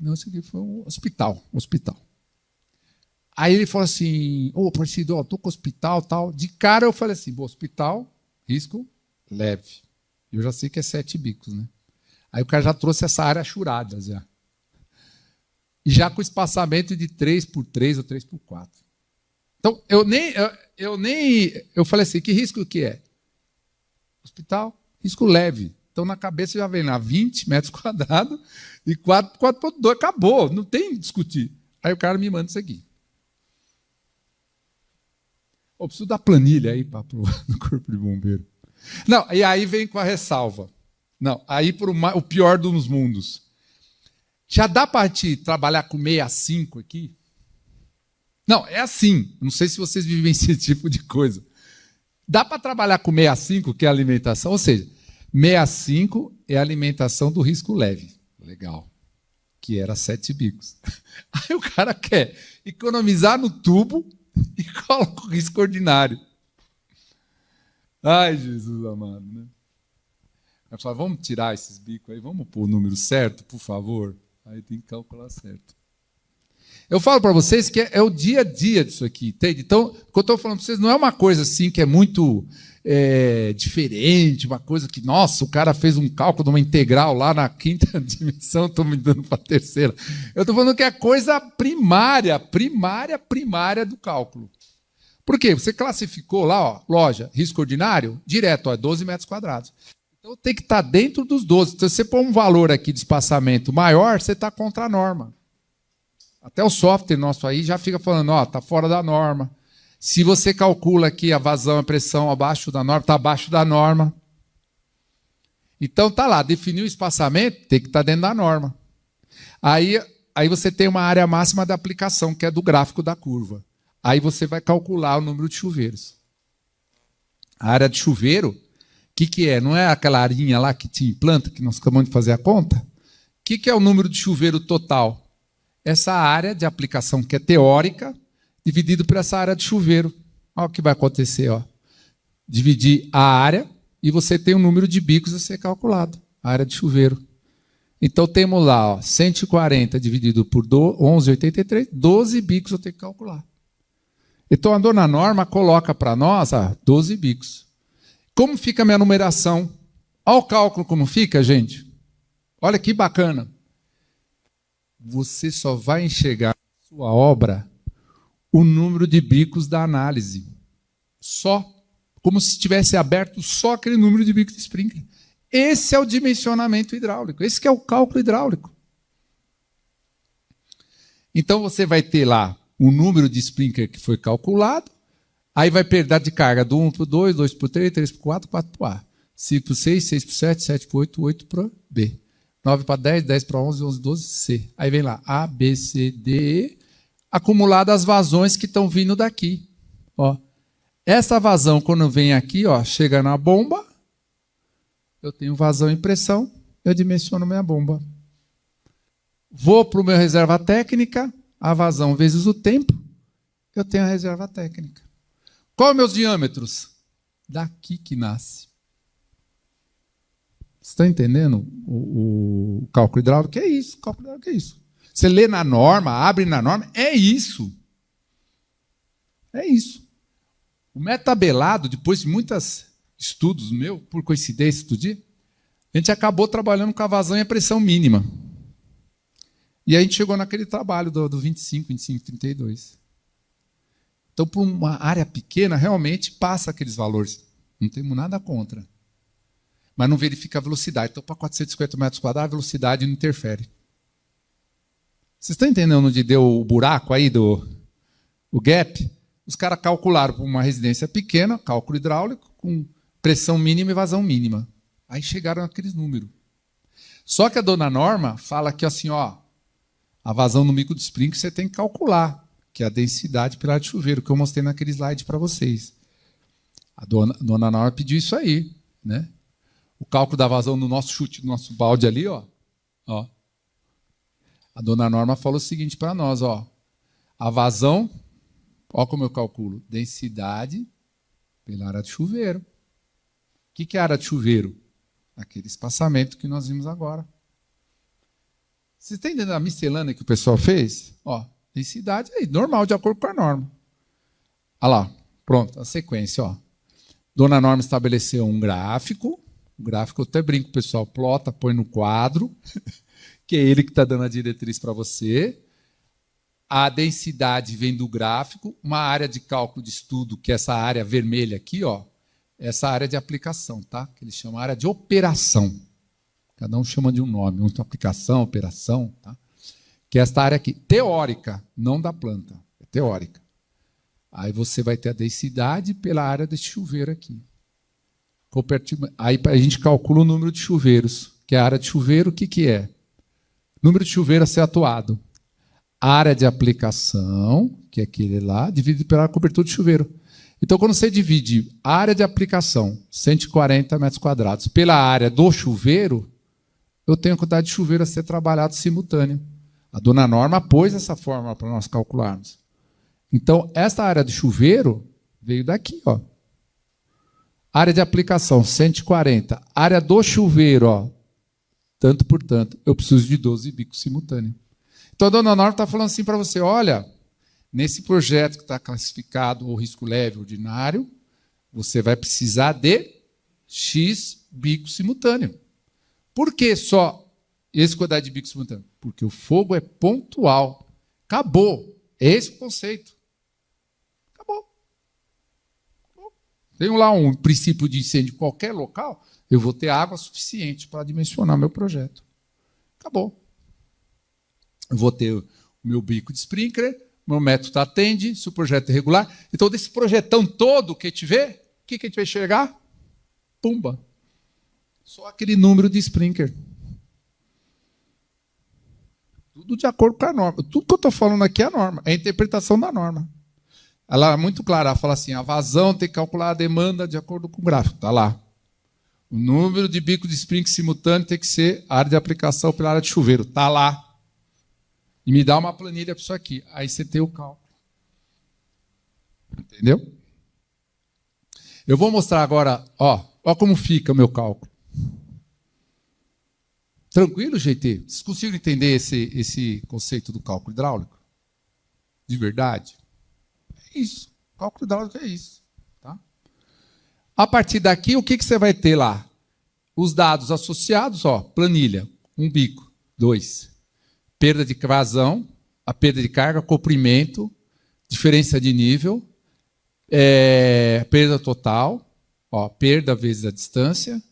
Speaker 2: Não, esse aqui foi um hospital. Aí ele falou assim, ô, Aparecido, estou com hospital, tal. De cara eu falei assim, hospital, risco leve. Eu já sei que é 7 bicos, né? Aí o cara já trouxe essa área churada, já. E já com espaçamento de 3 por 3 ou 3 por 4. Então, eu falei assim, que risco que é? Hospital, risco leve. Então, na cabeça já vem lá 20 metros quadrados e 4,2. Acabou, não tem discutir. Aí o cara me manda isso aqui. Eu preciso dar planilha aí no corpo de bombeiro. Não, e aí vem com a ressalva. Não, aí para o pior dos mundos. Já dá para te trabalhar com 65 aqui? Não, é assim. Não sei se vocês vivem esse tipo de coisa. Dá para trabalhar com 65, que é a alimentação, ou seja, 65 é a alimentação do risco leve. Legal. Que era 7 bicos. Aí o cara quer economizar no tubo e coloca o risco ordinário. Ai, Jesus amado, né? Aí fala, vamos tirar esses bicos aí, vamos pôr o número certo, por favor. Aí tem que calcular certo. Eu falo para vocês que é o dia a dia disso aqui, entende? Então, o que eu estou falando para vocês não é uma coisa assim que é muito diferente, uma coisa que, nossa, o cara fez um cálculo de uma integral lá na 5ª dimensão, estou me dando para a 3ª. Eu estou falando que é coisa primária do cálculo. Por quê? Você classificou lá, ó, loja, risco ordinário, direto, ó, 12 metros quadrados. Então tem que estar dentro dos 12. Então, se você pôr um valor aqui de espaçamento maior, você está contra a norma. Até o software nosso aí já fica falando, ó, está fora da norma. Se você calcula aqui a vazão e a pressão abaixo da norma, está abaixo da norma. Então tá lá, definiu o espaçamento, tem que estar dentro da norma. Aí você tem uma área máxima da aplicação, que é do gráfico da curva. Aí você vai calcular o número de chuveiros. A área de chuveiro, o que é? Não é aquela arinha lá que te implanta, que nós acabamos de fazer a conta? O que é o número de chuveiro total? Essa área de aplicação que é teórica, dividido por essa área de chuveiro. Olha o que vai acontecer. Ó. Dividir a área e você tem um número de bicos a ser calculado. A área de chuveiro. Então temos lá, ó, 140 dividido por 11,83, 12 bicos eu tenho que calcular. Então a dona Norma coloca para nós 12 bicos. Como fica a minha numeração? Olha o cálculo como fica, gente. Olha que bacana. Você só vai enxergar na sua obra o número de bicos da análise. Só. Como se tivesse aberto só aquele número de bicos de sprinkler. Esse é o dimensionamento hidráulico. Esse que é o cálculo hidráulico. Então você vai ter lá o número de sprinkler que foi calculado, Aí vai perda de carga do 1 para o 2, 2 para o 3, 3 para o 4, 4 para o A. 5 para o 6, 6 para o 7, 7 para o 8, 8 para o B. 9 para 10, 10 para 11, 11 para 12, C. Aí vem lá, A, B, C, D, E, acumulado as vazões que estão vindo daqui. Ó. Essa vazão, quando vem aqui, ó, chega na bomba, eu tenho vazão e pressão, eu dimensiono minha bomba. Vou para o meu reserva técnica, a vazão vezes o tempo, eu tenho a reserva técnica. Qual meus diâmetros? Daqui que nasce. Você está entendendo o cálculo hidráulico? É isso. O cálculo hidráulico é isso. Você lê na norma, abre na norma, é isso. É isso. O método tabelado, depois de muitos estudos meus, por coincidência, outro dia, a gente acabou trabalhando com a vazão e a pressão mínima. E aí a gente chegou naquele trabalho do 25, 25, 32. Então, por uma área pequena, realmente passa aqueles valores. Não temos nada contra. Mas não verifica a velocidade. Então, para 450 metros quadrados, a velocidade não interfere. Vocês estão entendendo onde deu o buraco aí, o gap? Os caras calcularam para uma residência pequena, cálculo hidráulico, com pressão mínima e vazão mínima. Aí chegaram naqueles números. Só que a dona Norma fala que assim, ó, a vazão no mico do sprinkler você tem que calcular, que é a densidade pela área de chuveiro, que eu mostrei naquele slide para vocês. A dona Norma pediu isso aí, né? O cálculo da vazão no nosso chute, no nosso balde ali, ó. A dona Norma falou o seguinte para nós, ó. A vazão, ó como eu calculo, densidade pela área de chuveiro. O que é a área de chuveiro? Aquele espaçamento que nós vimos agora. Vocês estão entendendo a miscelânea que o pessoal fez? Ó, densidade aí, normal, de acordo com a norma. Olha lá, pronto, a sequência, ó. Dona Norma estabeleceu um gráfico. O gráfico, eu até brinco, pessoal, plota, põe no quadro, que é ele que está dando a diretriz para você. A densidade vem do gráfico, uma área de cálculo de estudo, que é essa área vermelha aqui, ó, essa área de aplicação, tá? Que eles chamam área de operação. Cada um chama de um nome, uma aplicação, operação, tá? Que é esta área aqui, teórica, não da planta, é teórica. Aí você vai ter a densidade pela área desse chuveiro aqui. Aí a gente calcula o número de chuveiros, que é a área de chuveiro, o que é? Número de chuveiro a ser atuado. Área de aplicação, que é aquele lá, dividido pela cobertura de chuveiro. Então, quando você divide a área de aplicação, 140 metros quadrados, pela área do chuveiro, eu tenho a quantidade de chuveiro a ser trabalhado simultâneo. A dona Norma pôs essa fórmula para nós calcularmos. Então, essa área de chuveiro veio daqui, ó. Área de aplicação, 140. Área do chuveiro, ó, tanto por tanto. Eu preciso de 12 bicos simultâneos. Então, a dona Norma está falando assim para você, olha, nesse projeto que está classificado o risco leve ordinário, você vai precisar de X bicos simultâneos. Por que só esse quantidade de bicos simultâneos? Porque o fogo é pontual. Acabou. É esse o conceito. Acabou. Tenho lá um princípio de incêndio em qualquer local, eu vou ter água suficiente para dimensionar meu projeto. Acabou. Eu vou ter o meu bico de sprinkler, meu método atende, se o projeto é regular. Então, desse projetão todo que a gente vê, o que a gente vai enxergar? Pumba. Só aquele número de sprinkler. Tudo de acordo com a norma. Tudo que eu estou falando aqui é a norma, é a interpretação da norma. Ela é muito clara, ela fala assim, a vazão tem que calcular a demanda de acordo com o gráfico. Está lá. O número de bicos de sprinkler simultâneo tem que ser a área de aplicação pela área de chuveiro. Está lá. E me dá uma planilha para isso aqui. Aí você tem o cálculo. Entendeu? Eu vou mostrar agora, ó como fica o meu cálculo. Tranquilo, GT? Vocês conseguem entender esse conceito do cálculo hidráulico? De verdade? É isso. O cálculo hidráulico é isso. Tá? A partir daqui, o que você vai ter lá? Os dados associados, ó, planilha. 1 bico, 2. Perda de vazão, a perda de carga, comprimento, diferença de nível, perda total, ó, perda vezes a distância,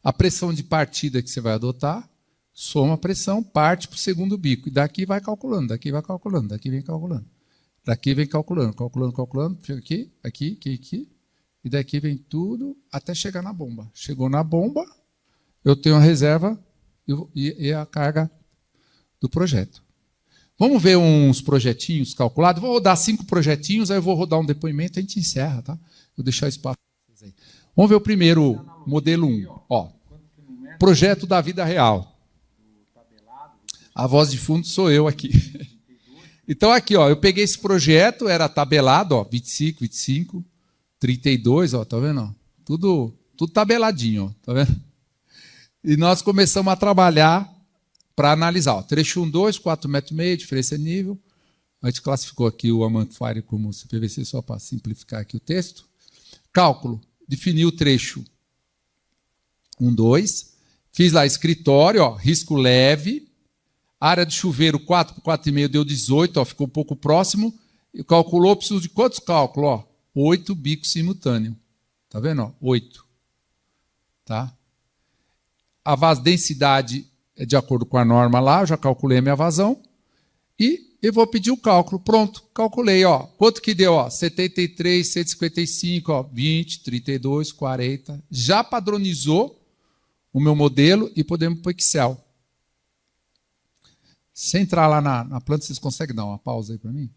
Speaker 2: a pressão de partida que você vai adotar, soma a pressão, parte para o segundo bico. E daqui vai calculando, daqui vai calculando, daqui vem calculando. Daqui vem calculando, calculando, calculando. Chega aqui, aqui, aqui, aqui. E daqui vem tudo até chegar na bomba. Chegou na bomba, eu tenho a reserva e a carga do projeto. Vamos ver uns projetinhos calculados. Vou rodar 5 projetinhos, aí eu vou rodar um depoimento e a gente encerra, tá? Vou deixar espaço para vocês aí. Vamos ver o primeiro, modelo 1. Ó, projeto da vida real. A voz de fundo sou eu aqui. Então, aqui, ó, eu peguei esse projeto, era tabelado, ó, 25, 25, 32, ó, tá vendo? Ó? Tudo tabeladinho, ó, tá vendo? E nós começamos a trabalhar para analisar. Ó, trecho 1, 2, 4,5 metros, diferença de nível. A gente classificou aqui o Amantfire como CPVC, só para simplificar aqui o texto. Cálculo, defini o trecho 1, 2. Fiz lá escritório, ó, risco leve. Área de chuveiro 4 por 4,5 deu 18, ó, ficou um pouco próximo. E calculou, preciso de quantos cálculos? Ó, 8 bicos simultâneos. Tá vendo? Ó, 8. Tá? A densidade é de acordo com a norma lá, eu já calculei a minha vazão. E eu vou pedir o cálculo. Pronto, calculei. Ó. Quanto que deu? Ó? 73, 155, ó, 20, 32, 40. Já padronizou o meu modelo e podemos ir para o Excel. Se entrar lá na planta, vocês conseguem dar uma pausa aí para mim?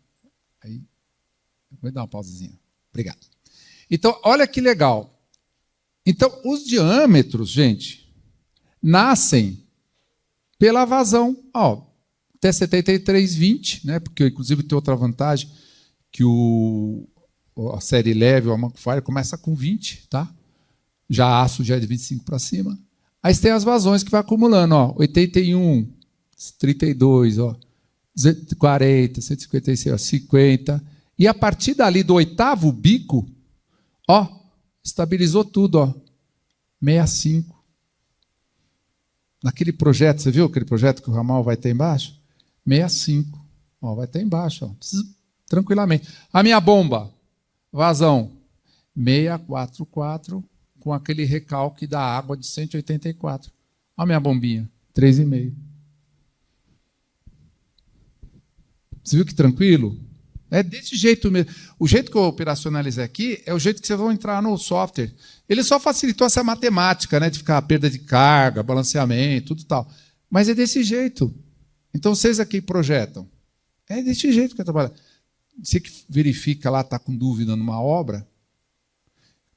Speaker 2: Aí, eu vou dar uma pausazinha. Obrigado. Então, olha que legal. Então, os diâmetros, gente, nascem pela vazão. Ó, até 73,20, né? Porque, inclusive, tem outra vantagem, que a série leve, o Amantfire, começa com 20, tá? Já aço já é de 25 para cima. Aí você tem as vazões que vai acumulando, ó, 81, 32, ó, 40, 156, ó, 50. E a partir dali do 8º bico, ó, estabilizou tudo, ó, 65. Naquele projeto, você viu aquele projeto que o ramal vai ter embaixo? 65. Ó, vai ter embaixo, ó, tranquilamente. A minha bomba, vazão, 644, com aquele recalque da água de 184. Olha a minha bombinha, 3,5. Você viu que tranquilo? É desse jeito mesmo. O jeito que eu operacionalizei aqui é o jeito que vocês vão entrar no software. Ele só facilitou essa matemática, né, de ficar a perda de carga, balanceamento, tudo tal. Mas é desse jeito. Então, vocês aqui projetam. É desse jeito que eu trabalho. Você que verifica lá, está com dúvida numa obra,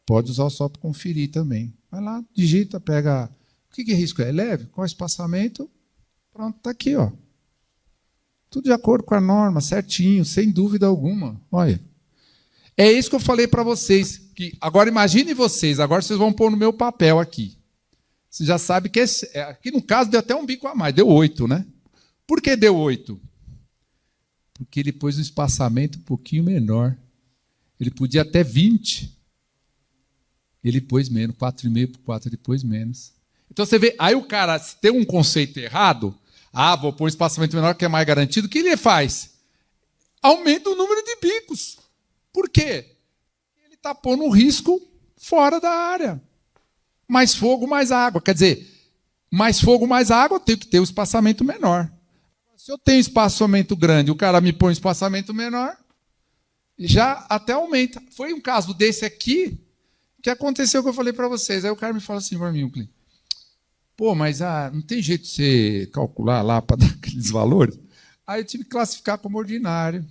Speaker 2: pode usar o software conferir também. Vai lá, digita, pega... O que risco é? Leve? Qual é o espaçamento? Pronto, está aqui, ó. Tudo de acordo com a norma, certinho, sem dúvida alguma. Olha. É isso que eu falei para vocês. Que agora imagine vocês, agora vocês vão pôr no meu papel aqui. Você já sabe que aqui no caso deu até um bico a mais, deu 8, né? Por que deu 8? Porque ele pôs um espaçamento um pouquinho menor. Ele podia até 20. Ele pôs menos, 4,5 por 4, ele pôs menos. Então você vê, aí o cara, se tem um conceito errado, vou pôr um espaçamento menor que é mais garantido, o que ele faz? Aumenta o número de bicos. Por quê? Ele está pondo um risco fora da área. Mais fogo, mais água. Quer dizer, mais fogo, mais água, eu tenho que ter um espaçamento menor. Se eu tenho espaçamento grande, o cara me põe um espaçamento menor, já até aumenta. Foi um caso desse aqui que aconteceu que eu falei para vocês. Aí o cara me fala assim para mim, o cliente, pô, mas não tem jeito de você calcular lá para dar aqueles valores? Aí eu tive que classificar como ordinário.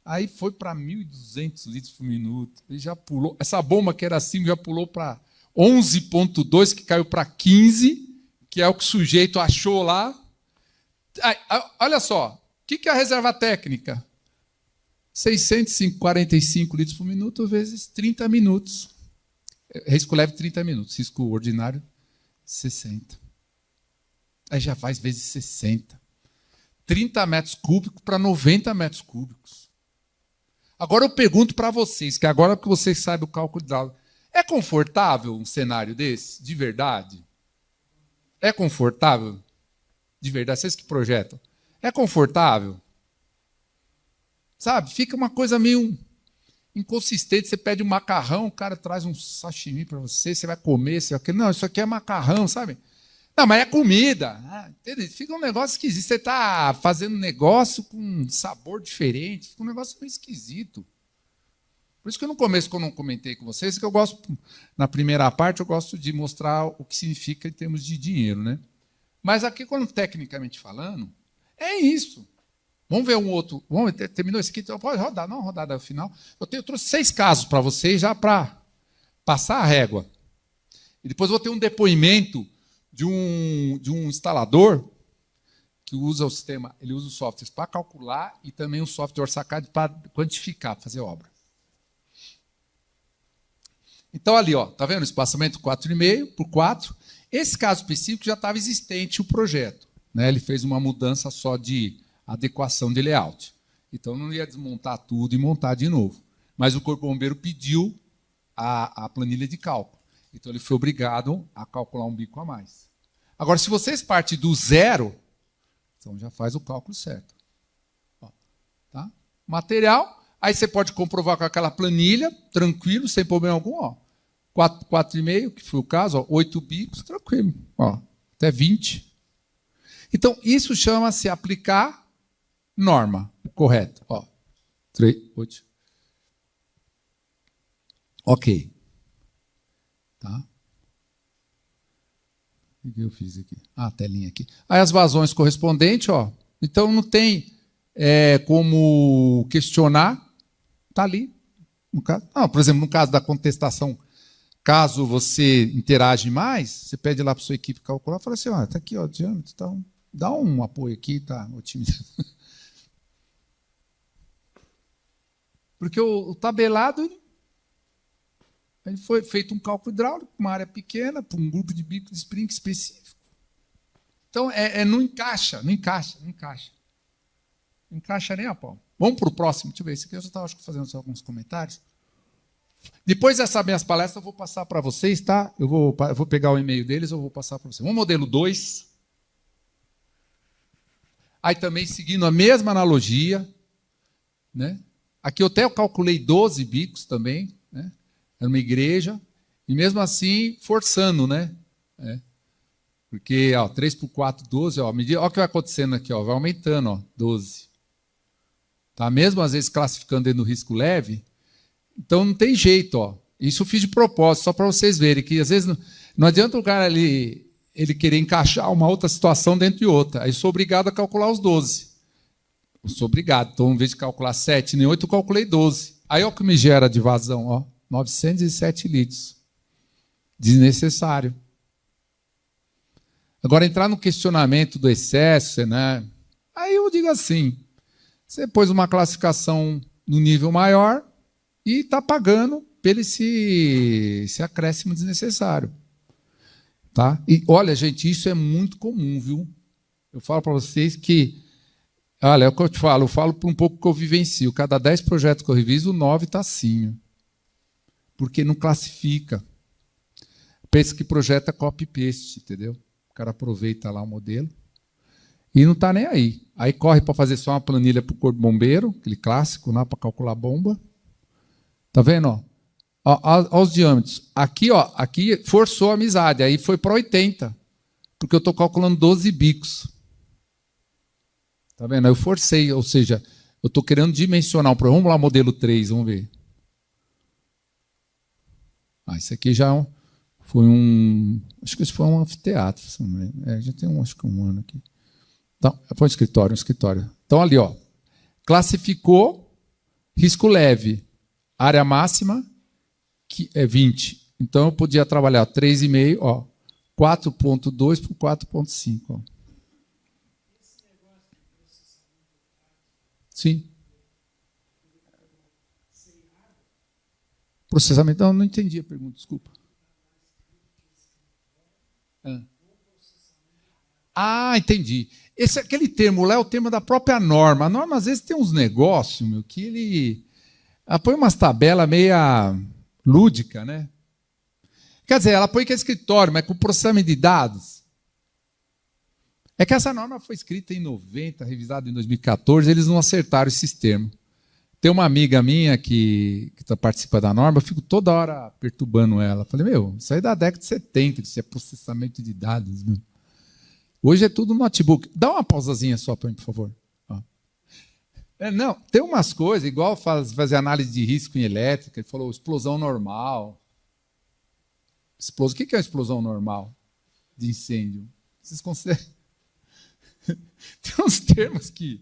Speaker 2: Aí foi para 1.200 litros por minuto. Ele já pulou. Essa bomba que era assim já pulou para 11,2, que caiu para 15, que é o que o sujeito achou lá. Aí, olha só, o que é a reserva técnica? 645 litros por minuto vezes 30 minutos. Risco leve, 30 minutos. Risco ordinário, 60. Aí já faz vezes 60. 30 metros cúbicos para 90 metros cúbicos. Agora eu pergunto para vocês, que agora que vocês sabem o cálculo hidráulico, é confortável um cenário desse? De verdade? É confortável? De verdade? Vocês que projetam. É confortável? Sabe? Fica uma coisa meio inconsistente. Você pede um macarrão, o cara traz um sashimi para você, você vai comer, você vai... Não, isso aqui é macarrão, sabe? Não, mas é comida. Entendeu? Fica um negócio esquisito. Você está fazendo negócio com sabor diferente. Fica um negócio meio esquisito. Por isso que no começo, quando eu não comentei com vocês, que eu gosto, na primeira parte, eu gosto de mostrar o que significa em termos de dinheiro, né? Mas aqui, quando tecnicamente falando, é isso. Vamos ver um outro. Terminou esse aqui? Então pode rodar, não rodada ao final. Eu trouxe 6 casos para vocês, já para passar a régua. E depois vou ter um depoimento de um instalador que usa o sistema, ele usa os softwares para calcular e também o software Orçacad para quantificar, fazer obra. Então, ali, ó, tá vendo? Espaçamento 4,5 por 4. Esse caso específico já estava existente o projeto. Né? Ele fez uma mudança só de adequação de layout. Então, não ia desmontar tudo e montar de novo. Mas o Corpo Bombeiro pediu a planilha de cálculo. Então, ele foi obrigado a calcular um bico a mais. Agora, se vocês partem do zero, então já faz o cálculo certo. Ó, tá? Material. Aí você pode comprovar com aquela planilha, tranquilo, sem problema algum. Ó. 4,5, que foi o caso, ó, 8 bicos, tranquilo. Ó, até 20. Então, isso chama-se aplicar norma, correto. Ó, 3, 8. Ok. Tá? O que eu fiz aqui? Ah, a telinha aqui. Aí as vazões correspondentes, ó. Então, não tem como questionar. Está ali. No caso, não, por exemplo, no caso da contestação, caso você interage mais, você pede lá para a sua equipe calcular, fala assim, está aqui, ó, diâmetro, então, dá um apoio aqui, tá otimizado. Porque o tabelado, ele foi feito um cálculo hidráulico, uma área pequena, para um grupo de bico de spring específico. Então, não encaixa. Não encaixa nem a pau. Vamos para o próximo. Deixa eu ver. Esse aqui eu já estava fazendo alguns comentários. Depois dessas minhas palestras, eu vou passar para vocês, tá? Eu vou pegar o e-mail deles, eu vou passar para vocês. Vamos modelo 2. Aí também seguindo a mesma analogia. Né? Aqui eu até calculei 12 bicos também. Né? Era uma igreja. E mesmo assim, forçando, né? Porque, ó, 3 por 4, 12. Ó, olha o que vai acontecendo aqui. Ó, vai aumentando, ó, 12. Tá? Mesmo às vezes classificando dentro do risco leve, então não tem jeito. Ó. Isso eu fiz de propósito, só para vocês verem que às vezes não adianta o cara ele querer encaixar uma outra situação dentro de outra. Aí eu sou obrigado a calcular os 12. Eu sou obrigado. Então, em vez de calcular 7 nem 8, eu calculei 12. Aí olha o que me gera de vazão, ó, 907 litros. Desnecessário. Agora, entrar no questionamento do excesso, né? Aí eu digo assim, você pôs uma classificação no nível maior e está pagando pelo esse acréscimo desnecessário. Tá? E olha, gente, isso é muito comum, viu? Eu falo para vocês que, olha, é o que eu te falo, eu falo por um pouco que eu vivencio. Cada 10 projetos que eu reviso, 9 está assim. Porque não classifica. Pensa que projeta copy-paste, entendeu? O cara aproveita lá o modelo. E não está nem aí. Aí corre para fazer só uma planilha para o corpo bombeiro, aquele clássico, lá para calcular bomba. Está vendo? Ó, os diâmetros. Aqui, ó, aqui forçou a amizade, aí foi para 80. Porque eu estou calculando 12 bicos. Está vendo? Eu forcei, ou seja, eu estou querendo dimensionar um problema. Vamos lá, modelo 3, vamos ver. Isso aqui já foi um... Acho que isso foi um anfiteatro. Já tem acho que um ano aqui. Então, foi um escritório. Então, ali, ó, classificou risco leve, área máxima, que é 20. Então, eu podia trabalhar 3,5, ó, 4,2 por 4,5. Ó. Sim. Processamento, não entendi a pergunta, desculpa. Entendi. Aquele termo lá é o termo da própria norma. A norma, às vezes, tem uns negócios, que ele põe umas tabelas meia lúdica, né? Quer dizer, ela põe que é escritório, mas com processamento de dados. É que essa norma foi escrita em 90, revisada em 2014, eles não acertaram esses termos. Tem uma amiga minha que participa da norma, eu fico toda hora perturbando ela. Falei, isso aí é da década de 70, isso é processamento de dados. Meu. Hoje é tudo notebook. Dá uma pausazinha só para mim, por favor. Não, tem umas coisas, igual fazer análise de risco em elétrica, ele falou explosão normal. O que é uma explosão normal de incêndio? Vocês consideram? Tem uns termos que...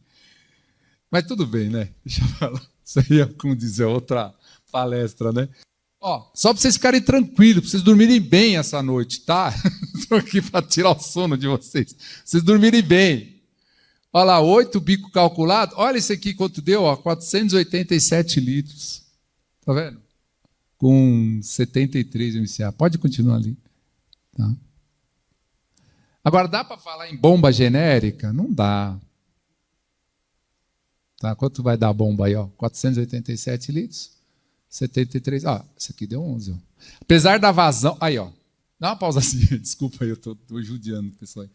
Speaker 2: Mas tudo bem, né? Deixa eu falar. Isso aí é, como dizer, outra palestra, né? Só para vocês ficarem tranquilos, para vocês dormirem bem essa noite, tá? Estou aqui para tirar o sono de vocês. Vocês dormirem bem. Olha lá, 8 bico calculado. Olha isso aqui quanto deu, 487 litros. Tá vendo? Com 73 MCA. Pode continuar ali. Tá? Agora, dá para falar em bomba genérica? Não dá. Tá? Quanto vai dar a bomba aí? 487 litros. 73. Isso aqui deu 11. Apesar da vazão... Aí, dá uma pausazinha. Desculpa aí, eu estou judiando o pessoal aí.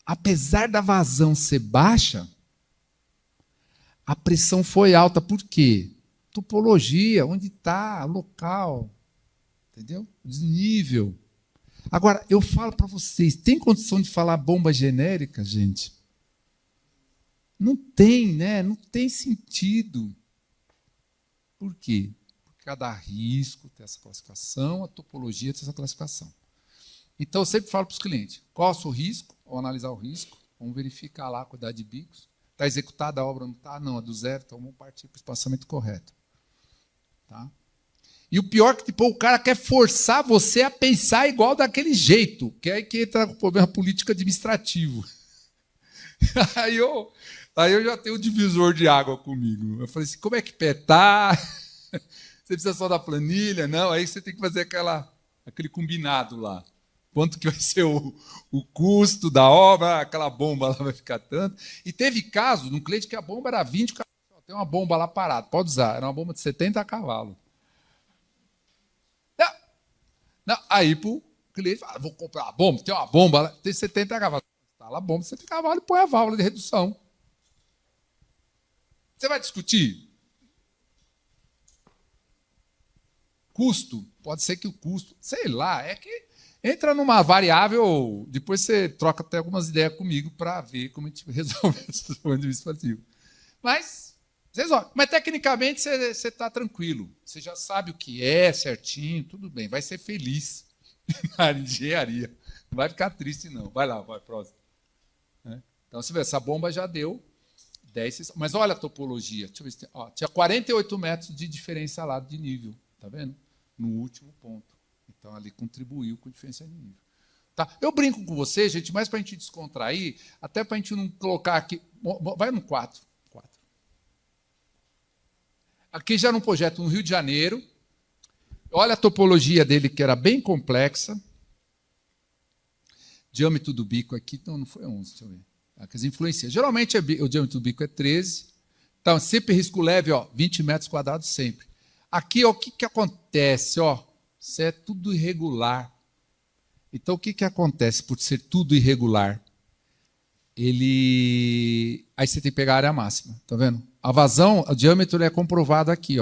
Speaker 2: Apesar da vazão ser baixa, a pressão foi alta. Por quê? Topologia, onde está, local, entendeu? Desnível. Agora, eu falo para vocês, tem condição de falar bomba genérica, gente? Não tem, né? Não tem sentido. Por quê? Porque cada risco tem essa classificação, a topologia tem essa classificação. Então, eu sempre falo para os clientes, qual é o seu risco? Vamos analisar o risco, vamos verificar lá a quantidade de bicos. Está executada a obra, não está? Não, é do zero, então vamos partir para o espaçamento correto. Tá? E o pior é que o cara quer forçar você a pensar igual daquele jeito, que é aí que entra o problema político administrativo. Aí eu já tenho um divisor de água comigo. Eu falei assim, como é que tá? Você precisa só da planilha? Não, aí você tem que fazer aquele combinado lá. Quanto que vai ser o custo da obra, aquela bomba lá vai ficar tanto. E teve caso, num cliente que a bomba era 20 cavalos. Tem uma bomba lá parada, pode usar. Era uma bomba de 70 cavalos. Não, aí o cliente fala, vou comprar uma bomba, tem uma bomba lá, tem 70 cavalos. Instala a bomba, 70 cavalos e põe a válvula de redução. Você vai discutir? Custo? Pode ser que o custo, sei lá, é que entra numa variável, depois você troca até algumas ideias comigo para ver como a gente resolve esse problema administrativo. Mas tecnicamente você está tranquilo. Você já sabe o que é certinho, tudo bem. Vai ser feliz na engenharia. Não vai ficar triste, não. Vai lá, vai, próximo. Então, você vê, essa bomba já deu 10. Mas olha a topologia. Deixa eu ver se tem, tinha 48 metros de diferença lá de nível. Está vendo? No último ponto. Então, ali contribuiu com a diferença de nível. Tá? Eu brinco com você, gente, mais para a gente descontrair, até para a gente não colocar aqui... Vai no 4. Aqui já num projeto no Rio de Janeiro. Olha a topologia dele, que era bem complexa. Diâmetro do bico aqui, não foi 11, deixa eu ver. As influências. Geralmente o diâmetro do bico é 13. Então, sempre risco leve, 20 metros quadrados sempre. Aqui, o que acontece? Isso é tudo irregular. Então, o que acontece por ser tudo irregular? Aí você tem que pegar a área máxima, tá vendo? A vazão, o diâmetro é comprovado aqui,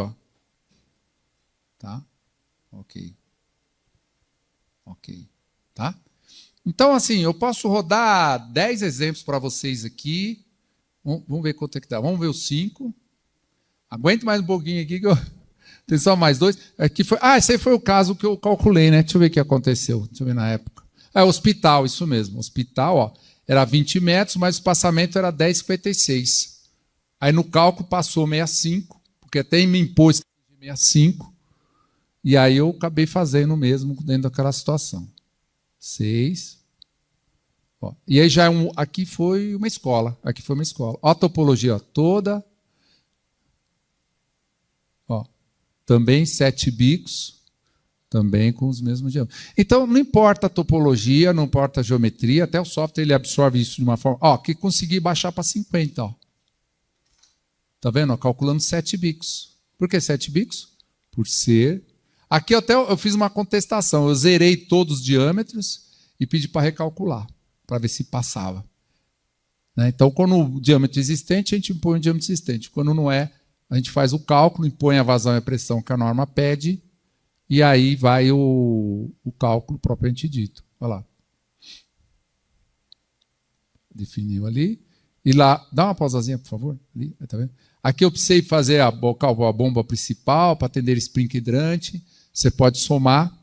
Speaker 2: Tá? Ok. Tá? Então, assim, eu posso rodar 10 exemplos para vocês aqui. Vamos ver quanto é que dá. Vamos ver os 5. Aguente mais um pouquinho aqui, que tem só mais 2. Aqui foi... esse aí foi o caso que eu calculei, né? Deixa eu ver o que aconteceu. Deixa eu ver na época. Hospital, isso mesmo. Hospital, era 20 metros, mas o espaçamento era 10,56. Aí no cálculo passou 65, porque até me impôs 65. E aí eu acabei fazendo o mesmo dentro daquela situação. 6. E aí já aqui foi uma escola. Olha a topologia toda. Também 7 bicos, também com os mesmos diâmetros. Então, não importa a topologia, não importa a geometria, até o software ele absorve isso de uma forma... que consegui baixar para 50. Tá vendo? Calculando 7 bicos. Por que 7 bicos? Por ser... Aqui eu fiz uma contestação. Eu zerei todos os diâmetros e pedi para recalcular, para ver se passava. Então, quando o diâmetro é existente, a gente impõe o diâmetro existente. Quando não é, a gente faz o cálculo, impõe a vazão e a pressão que a norma pede, e aí vai o cálculo propriamente dito. Olha lá. definiu ali. E lá, dá uma pausazinha, por favor. Ali, tá vendo? Aqui eu precisei fazer a bomba principal para atender sprinkler hidrante. Você pode somar.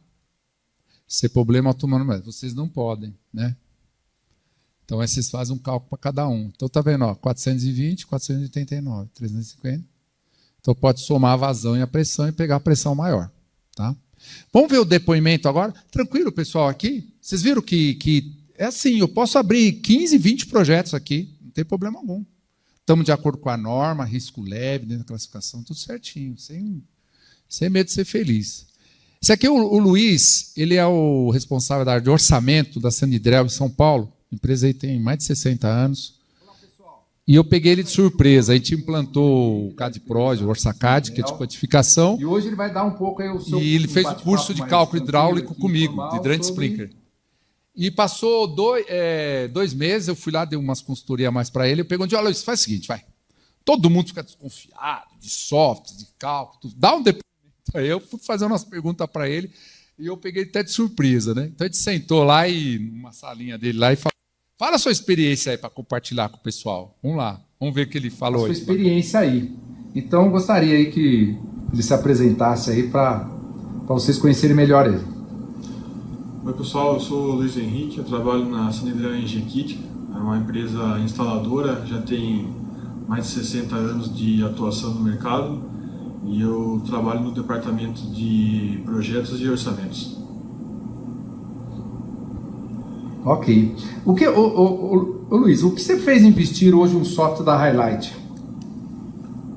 Speaker 2: Se problema automaticamente. Vocês não podem, né? Então aí vocês fazem um cálculo para cada um. Então tá vendo, ó, 420, 489, 350. Então pode somar a vazão e a pressão e pegar a pressão maior, tá? Vamos ver o depoimento agora? Tranquilo, pessoal, aqui? Vocês viram que é assim, eu posso abrir 15, 20 projetos aqui, não tem problema algum. Estamos de acordo com a norma, risco leve, dentro da classificação, tudo certinho, sem medo de ser feliz. Esse aqui, o Luiz, ele é o responsável da área de orçamento da Sanidrel em São Paulo. A empresa aí tem mais de 60 anos. E eu peguei ele de surpresa. A gente implantou o CAD-PRO, o OrçaCAD, que é de quantificação.
Speaker 1: E hoje ele vai dar um pouco aí o seu...
Speaker 2: E ele fez o curso de cálculo hidráulico comigo, de hidrante sprinkler. E passou 2 meses, eu fui lá, dei umas consultorias a mais para ele. Eu perguntei, olha, Luiz, faz o seguinte, vai. Todo mundo fica desconfiado de software, de cálculo, tudo. Dá um depoimento. Aí eu fui fazer umas perguntas para ele e eu peguei até de surpresa, né? Então a gente sentou lá e numa salinha dele lá e falou, fala a sua experiência aí para compartilhar com o pessoal. Vamos lá, vamos ver o que ele falou. A sua
Speaker 1: experiência aí. Então gostaria aí que ele se apresentasse aí para vocês conhecerem melhor ele.
Speaker 3: Oi pessoal, eu sou o Luiz Henrique, eu trabalho na Sanidrel Engekit, é uma empresa instaladora, já tem mais de 60 anos de atuação no mercado. E eu trabalho no departamento de projetos e orçamentos.
Speaker 1: Ok. Luiz, o que você fez investir hoje um software da Highlight?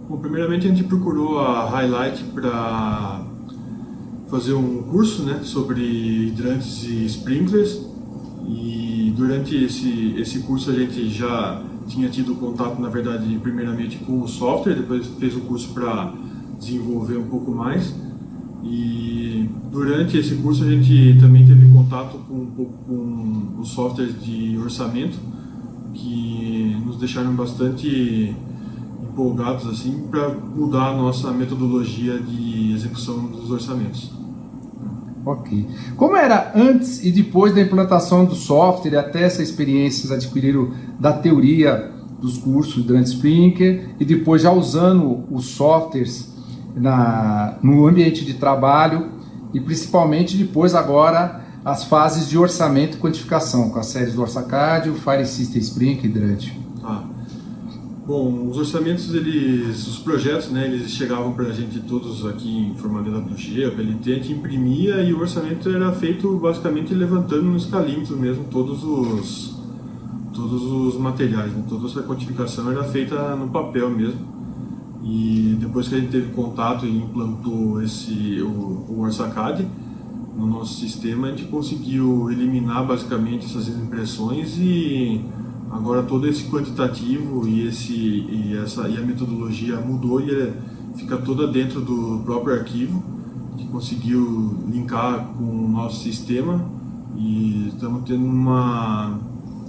Speaker 3: Bom, primeiramente a gente procurou a Highlight para fazer um curso, né, sobre hidrantes e sprinklers. E durante esse curso a gente já tinha tido contato, na verdade, primeiramente com o software, depois fez o curso para desenvolver um pouco mais, e durante esse curso a gente também teve contato um pouco com os softwares de orçamento, que nos deixaram bastante empolgados assim para mudar a nossa metodologia de execução dos orçamentos.
Speaker 1: Ok. Como era antes e depois da implantação do software, e até essa experiência vocês adquiriram da teoria dos cursos durante Sprinkler e depois já usando os softwares no ambiente de trabalho e principalmente depois agora as fases de orçamento e quantificação, com as séries do OrçaCAD, o Fire System Sprinkler e Hidrante?
Speaker 3: Bom, os orçamentos, os projetos, né, eles chegavam para a gente todos aqui em formato WG, a PLT, a gente imprimia e o orçamento era feito basicamente levantando no escalímetro mesmo todos os materiais, né? Toda essa quantificação era feita no papel mesmo. E depois que a gente teve contato e implantou o OrçaCAD no nosso sistema, a gente conseguiu eliminar basicamente essas impressões e agora todo esse quantitativo e a metodologia mudou e fica toda dentro do próprio arquivo, que conseguiu linkar com o nosso sistema e estamos tendo uma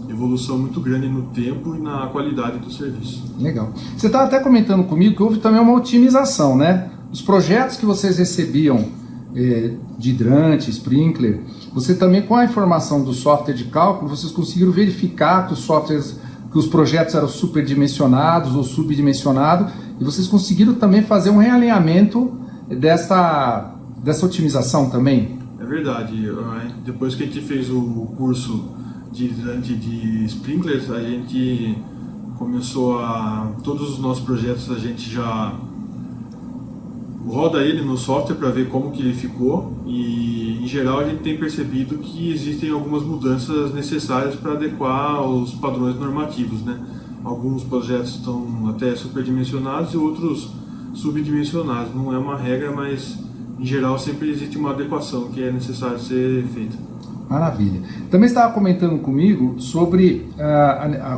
Speaker 3: evolução muito grande no tempo e na qualidade do serviço.
Speaker 1: Legal. Você estava até comentando comigo que houve também uma otimização, né? Os projetos que vocês recebiam de hidrante, sprinkler, você também, com a informação do software de cálculo, vocês conseguiram verificar que os projetos eram superdimensionados ou subdimensionados, e vocês conseguiram também fazer um realinhamento dessa otimização também?
Speaker 3: É verdade. Depois que a gente fez o curso de hidrante de sprinklers, a gente começou todos os nossos projetos a gente já roda ele no software para ver como que ele ficou, e em geral a gente tem percebido que existem algumas mudanças necessárias para adequar os padrões normativos, né? Alguns projetos estão até superdimensionados e outros subdimensionados. Não é uma regra, mas em geral sempre existe uma adequação que é necessário ser feita.
Speaker 1: Maravilha. Também estava comentando comigo sobre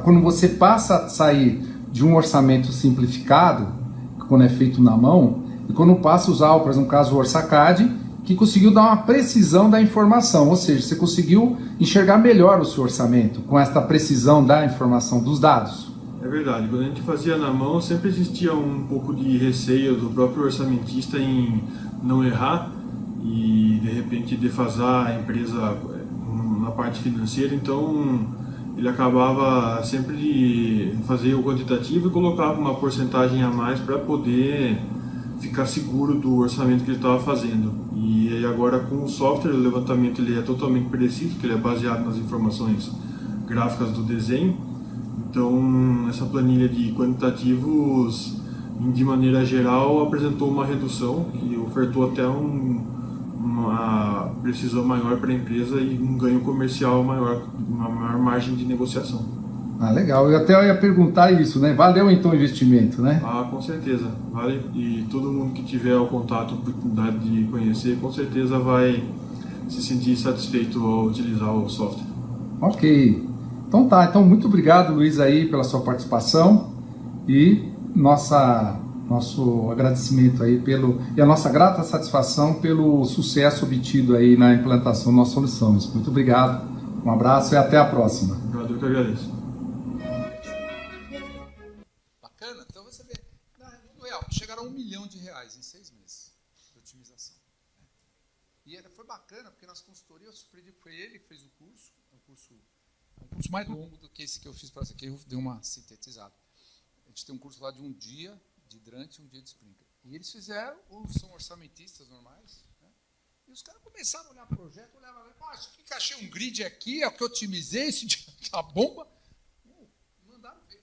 Speaker 1: quando você passa a sair de um orçamento simplificado, quando é feito na mão, e quando passa a usar, por exemplo, no caso, o OrçaCAD, que conseguiu dar uma precisão da informação, ou seja, você conseguiu enxergar melhor o seu orçamento com esta precisão da informação dos dados.
Speaker 3: É verdade, quando a gente fazia na mão sempre existia um pouco de receio do próprio orçamentista em não errar e de repente defasar a empresa na parte financeira, então ele acabava sempre de fazer o quantitativo e colocava uma porcentagem a mais para poder ficar seguro do orçamento que ele estava fazendo. E aí agora com o software, o levantamento ele é totalmente preciso, porque ele é baseado nas informações gráficas do desenho. Então, essa planilha de quantitativos, de maneira geral, apresentou uma redução que ofertou até uma precisão maior para a empresa e um ganho comercial maior, uma maior margem de negociação.
Speaker 1: Ah, legal. Eu até ia perguntar isso, né? Valeu então o investimento, né?
Speaker 3: Ah, com certeza. Vale. E todo mundo que tiver o contato, a oportunidade de conhecer, com certeza vai se sentir satisfeito ao utilizar o software.
Speaker 1: Ok. Então tá. Então muito obrigado, Luiz, aí pela sua participação e nosso agradecimento aí e a nossa grata satisfação pelo sucesso obtido aí na implantação das nossas soluções. Muito obrigado. Um abraço e até a próxima.
Speaker 3: Obrigado, eu que agradeço.
Speaker 2: Então você vê, no real, chegaram a R$1 milhão em 6 meses de otimização. E foi bacana, porque nas consultorias, eu surpreendi, foi ele que fez o curso, um curso mais longo do que esse que eu fiz para você, que eu dei uma sintetizada. A gente tem um curso lá de um dia de hidrante e um dia de sprinkler. E eles fizeram, ou são orçamentistas normais, né? E os caras começaram a olhar o projeto, olhavam, acho que encaixei um grid aqui, é o que eu otimizei, esse dia da bomba. Mandaram ver.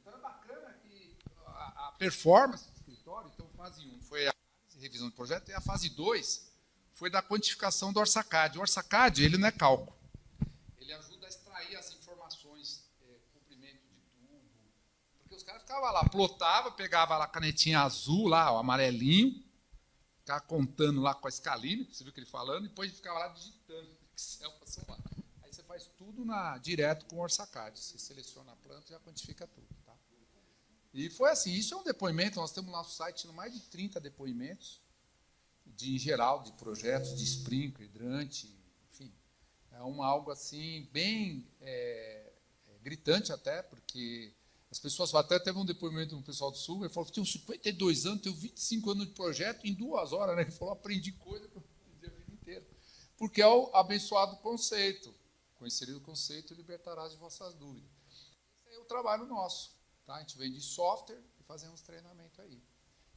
Speaker 2: Então é bacana que a performance do escritório, então fase 1 foi a revisão do projeto, e a fase 2 foi da quantificação do OrçaCAD. O OrçaCAD, ele não é cálculo. Ele ajuda a extrair as informações, comprimento de tubo, porque os caras ficavam lá, plotava, pegava lá a canetinha azul, lá, o amarelinho, ficava contando lá com a escalina, você viu que ele falando, e depois ficava lá digitando no Excel para somar. Aí você faz tudo direto com o OrçaCAD. Você seleciona a planta e já quantifica tudo. Tá? E foi assim, isso é um depoimento, nós temos no nosso site mais de 30 depoimentos, em geral, de projetos, de sprinkler, hidrante, enfim. É algo assim, bem gritante até, porque as pessoas até teve um depoimento do pessoal do Sul, ele falou que tinha 52 anos, tenho 25 anos de projeto em 2 horas, né? Ele falou, aprendi coisa que eu aprendi a vida inteira. Porque é o abençoado conceito. Conhecereis o conceito e libertarás de vossas dúvidas. Esse é o trabalho nosso. Tá? A gente vende software e fazemos treinamento aí.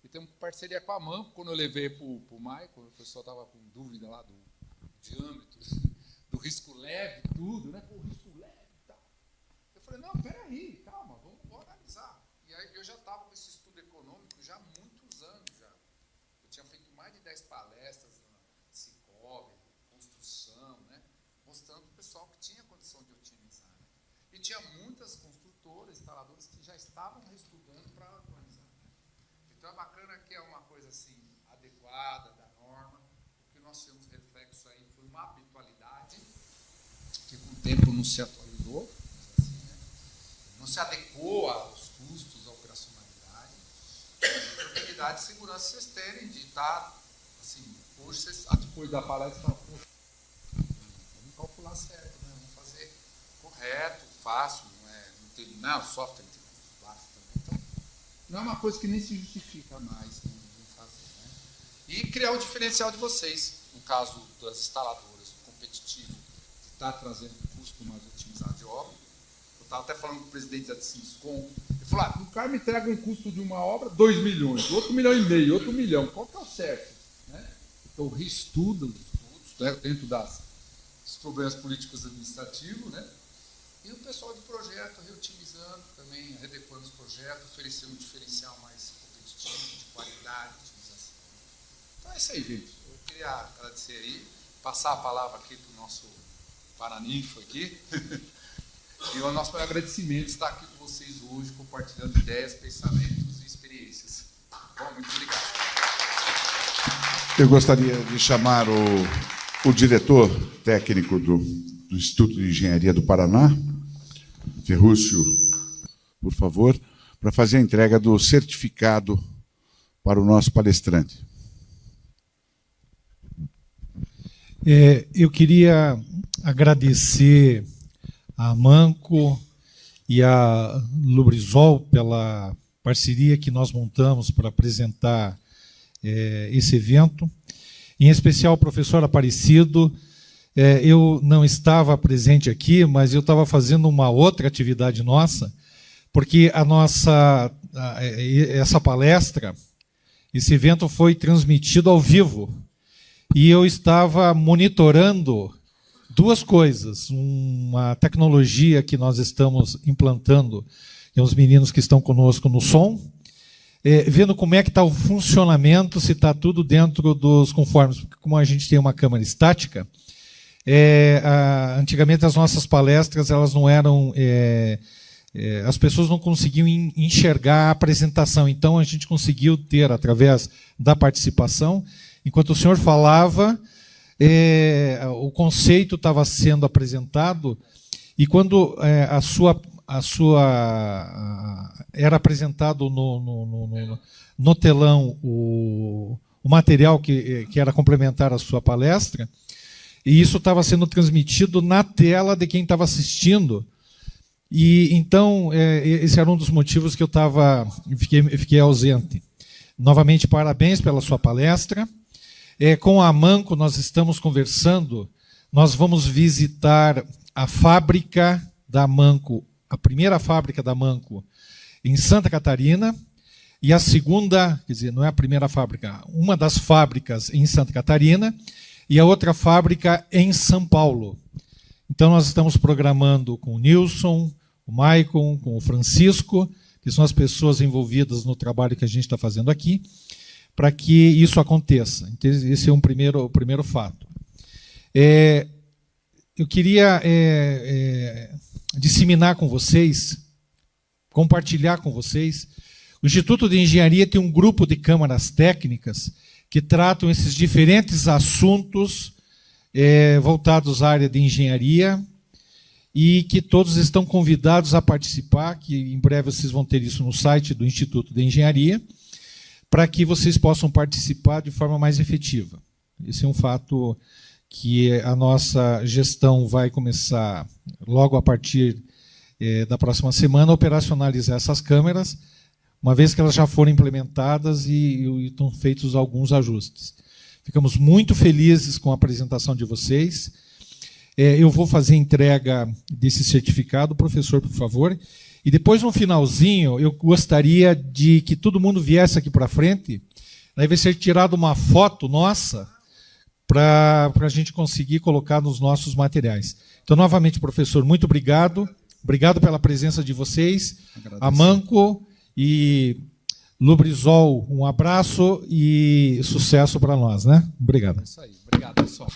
Speaker 2: E temos parceria com a Manco. Quando eu levei para o Michael, o pessoal estava com dúvida lá do diâmetro, do risco leve, tudo, né? Pô, risco leve e tal. Eu falei, não, peraí, calma, vamos analisar. E aí eu já estava com esse estudo econômico já há muitos anos já. Eu tinha feito mais de 10 palestras na Cicobi, construção, né? Mostrando para o pessoal que tinha condição de otimizar. Né? E tinha muitas construtoras, instaladoras que já estavam estudando para atualizar. Né? Então é bacana que é uma coisa assim, adequada da norma. O que nós temos reflexo aí foi uma habitualidade que com o tempo não se atualizou, assim, né? Não se adequou aos custos, à operacionalidade. E a tranquilidade e segurança vocês terem de estar, assim, hoje vocês, depois da palestra, vamos calcular certo, né? Vamos fazer correto, fácil, o software tem custos baixos também. Então, não é uma coisa que nem se justifica mais em fazer. Né? E criar o diferencial de vocês, no caso das instaladoras, o competitivo, que está trazendo custo mais otimizado de obra. Eu estava até falando com o presidente da Ciscom, ele falou, o cara me entrega um custo de uma obra 2 milhões, outro 1,5 milhão, outro 1 milhão, qual que é o certo? Né? Então, reestuda os estudos, né, dentro dos problemas políticos administrativos, né? E o pessoal de projeto reotimizando também, redecorando os projetos, oferecendo um diferencial mais competitivo, de qualidade, de otimização. Então é isso aí, gente. Eu queria agradecer aí, passar a palavra aqui para o nosso paraninfo aqui. E o nosso maior agradecimento estar aqui com vocês hoje, compartilhando ideias, pensamentos e experiências. Bom, muito obrigado.
Speaker 4: Eu gostaria de chamar o diretor técnico do Instituto de Engenharia do Paraná, Ferrúcio, por favor, para fazer a entrega do certificado para o nosso palestrante.
Speaker 5: Eu queria agradecer a Amanco e a Lubrizol pela parceria que nós montamos para apresentar esse evento. Em especial, o professor Aparecido. Eu não estava presente aqui, mas eu estava fazendo uma outra atividade nossa, porque essa palestra, esse evento foi transmitido ao vivo, e eu estava monitorando duas coisas. Uma tecnologia que nós estamos implantando, tem uns meninos que estão conosco no som, vendo como é que está o funcionamento, se está tudo dentro dos conformes, porque como a gente tem uma câmera estática, antigamente as nossas palestras elas não eram... as pessoas não conseguiam enxergar a apresentação, então a gente conseguiu ter, através da participação, enquanto o senhor falava, o conceito estava sendo apresentado, e quando era apresentado no telão o material que era complementar à sua palestra, e isso estava sendo transmitido na tela de quem estava assistindo. E então, esse era um dos motivos que eu fiquei ausente. Novamente, parabéns pela sua palestra. Com a Amanco, nós estamos conversando, nós vamos visitar a fábrica da Amanco, a primeira fábrica da Amanco, em Santa Catarina, e a segunda, quer dizer, não é a primeira fábrica, uma das fábricas em Santa Catarina, e a outra fábrica em São Paulo. Então, nós estamos programando com o Nilson, o Maicon, com o Francisco, que são as pessoas envolvidas no trabalho que a gente está fazendo aqui, para que isso aconteça. Então, esse é o primeiro fato. Eu queria disseminar com vocês, compartilhar com vocês, o Instituto de Engenharia tem um grupo de câmaras técnicas que tratam esses diferentes assuntos voltados à área de engenharia, e que todos estão convidados a participar, que em breve vocês vão ter isso no site do Instituto de Engenharia, para que vocês possam participar de forma mais efetiva. Esse é um fato que a nossa gestão vai começar, logo a partir da próxima semana, a operacionalizar essas câmeras, uma vez que elas já foram implementadas e estão feitos alguns ajustes. Ficamos muito felizes com a apresentação de vocês. Eu vou fazer entrega desse certificado, professor, por favor. E depois, no finalzinho, eu gostaria de que todo mundo viesse aqui para frente. Aí vai ser tirada uma foto nossa para a gente conseguir colocar nos nossos materiais. Então, novamente, professor, muito obrigado. Obrigado pela presença de vocês.
Speaker 2: Agradeço.
Speaker 5: Amanco e Lubrizol, um abraço e sucesso para nós, né? Obrigado.
Speaker 2: É isso aí. Obrigado, pessoal.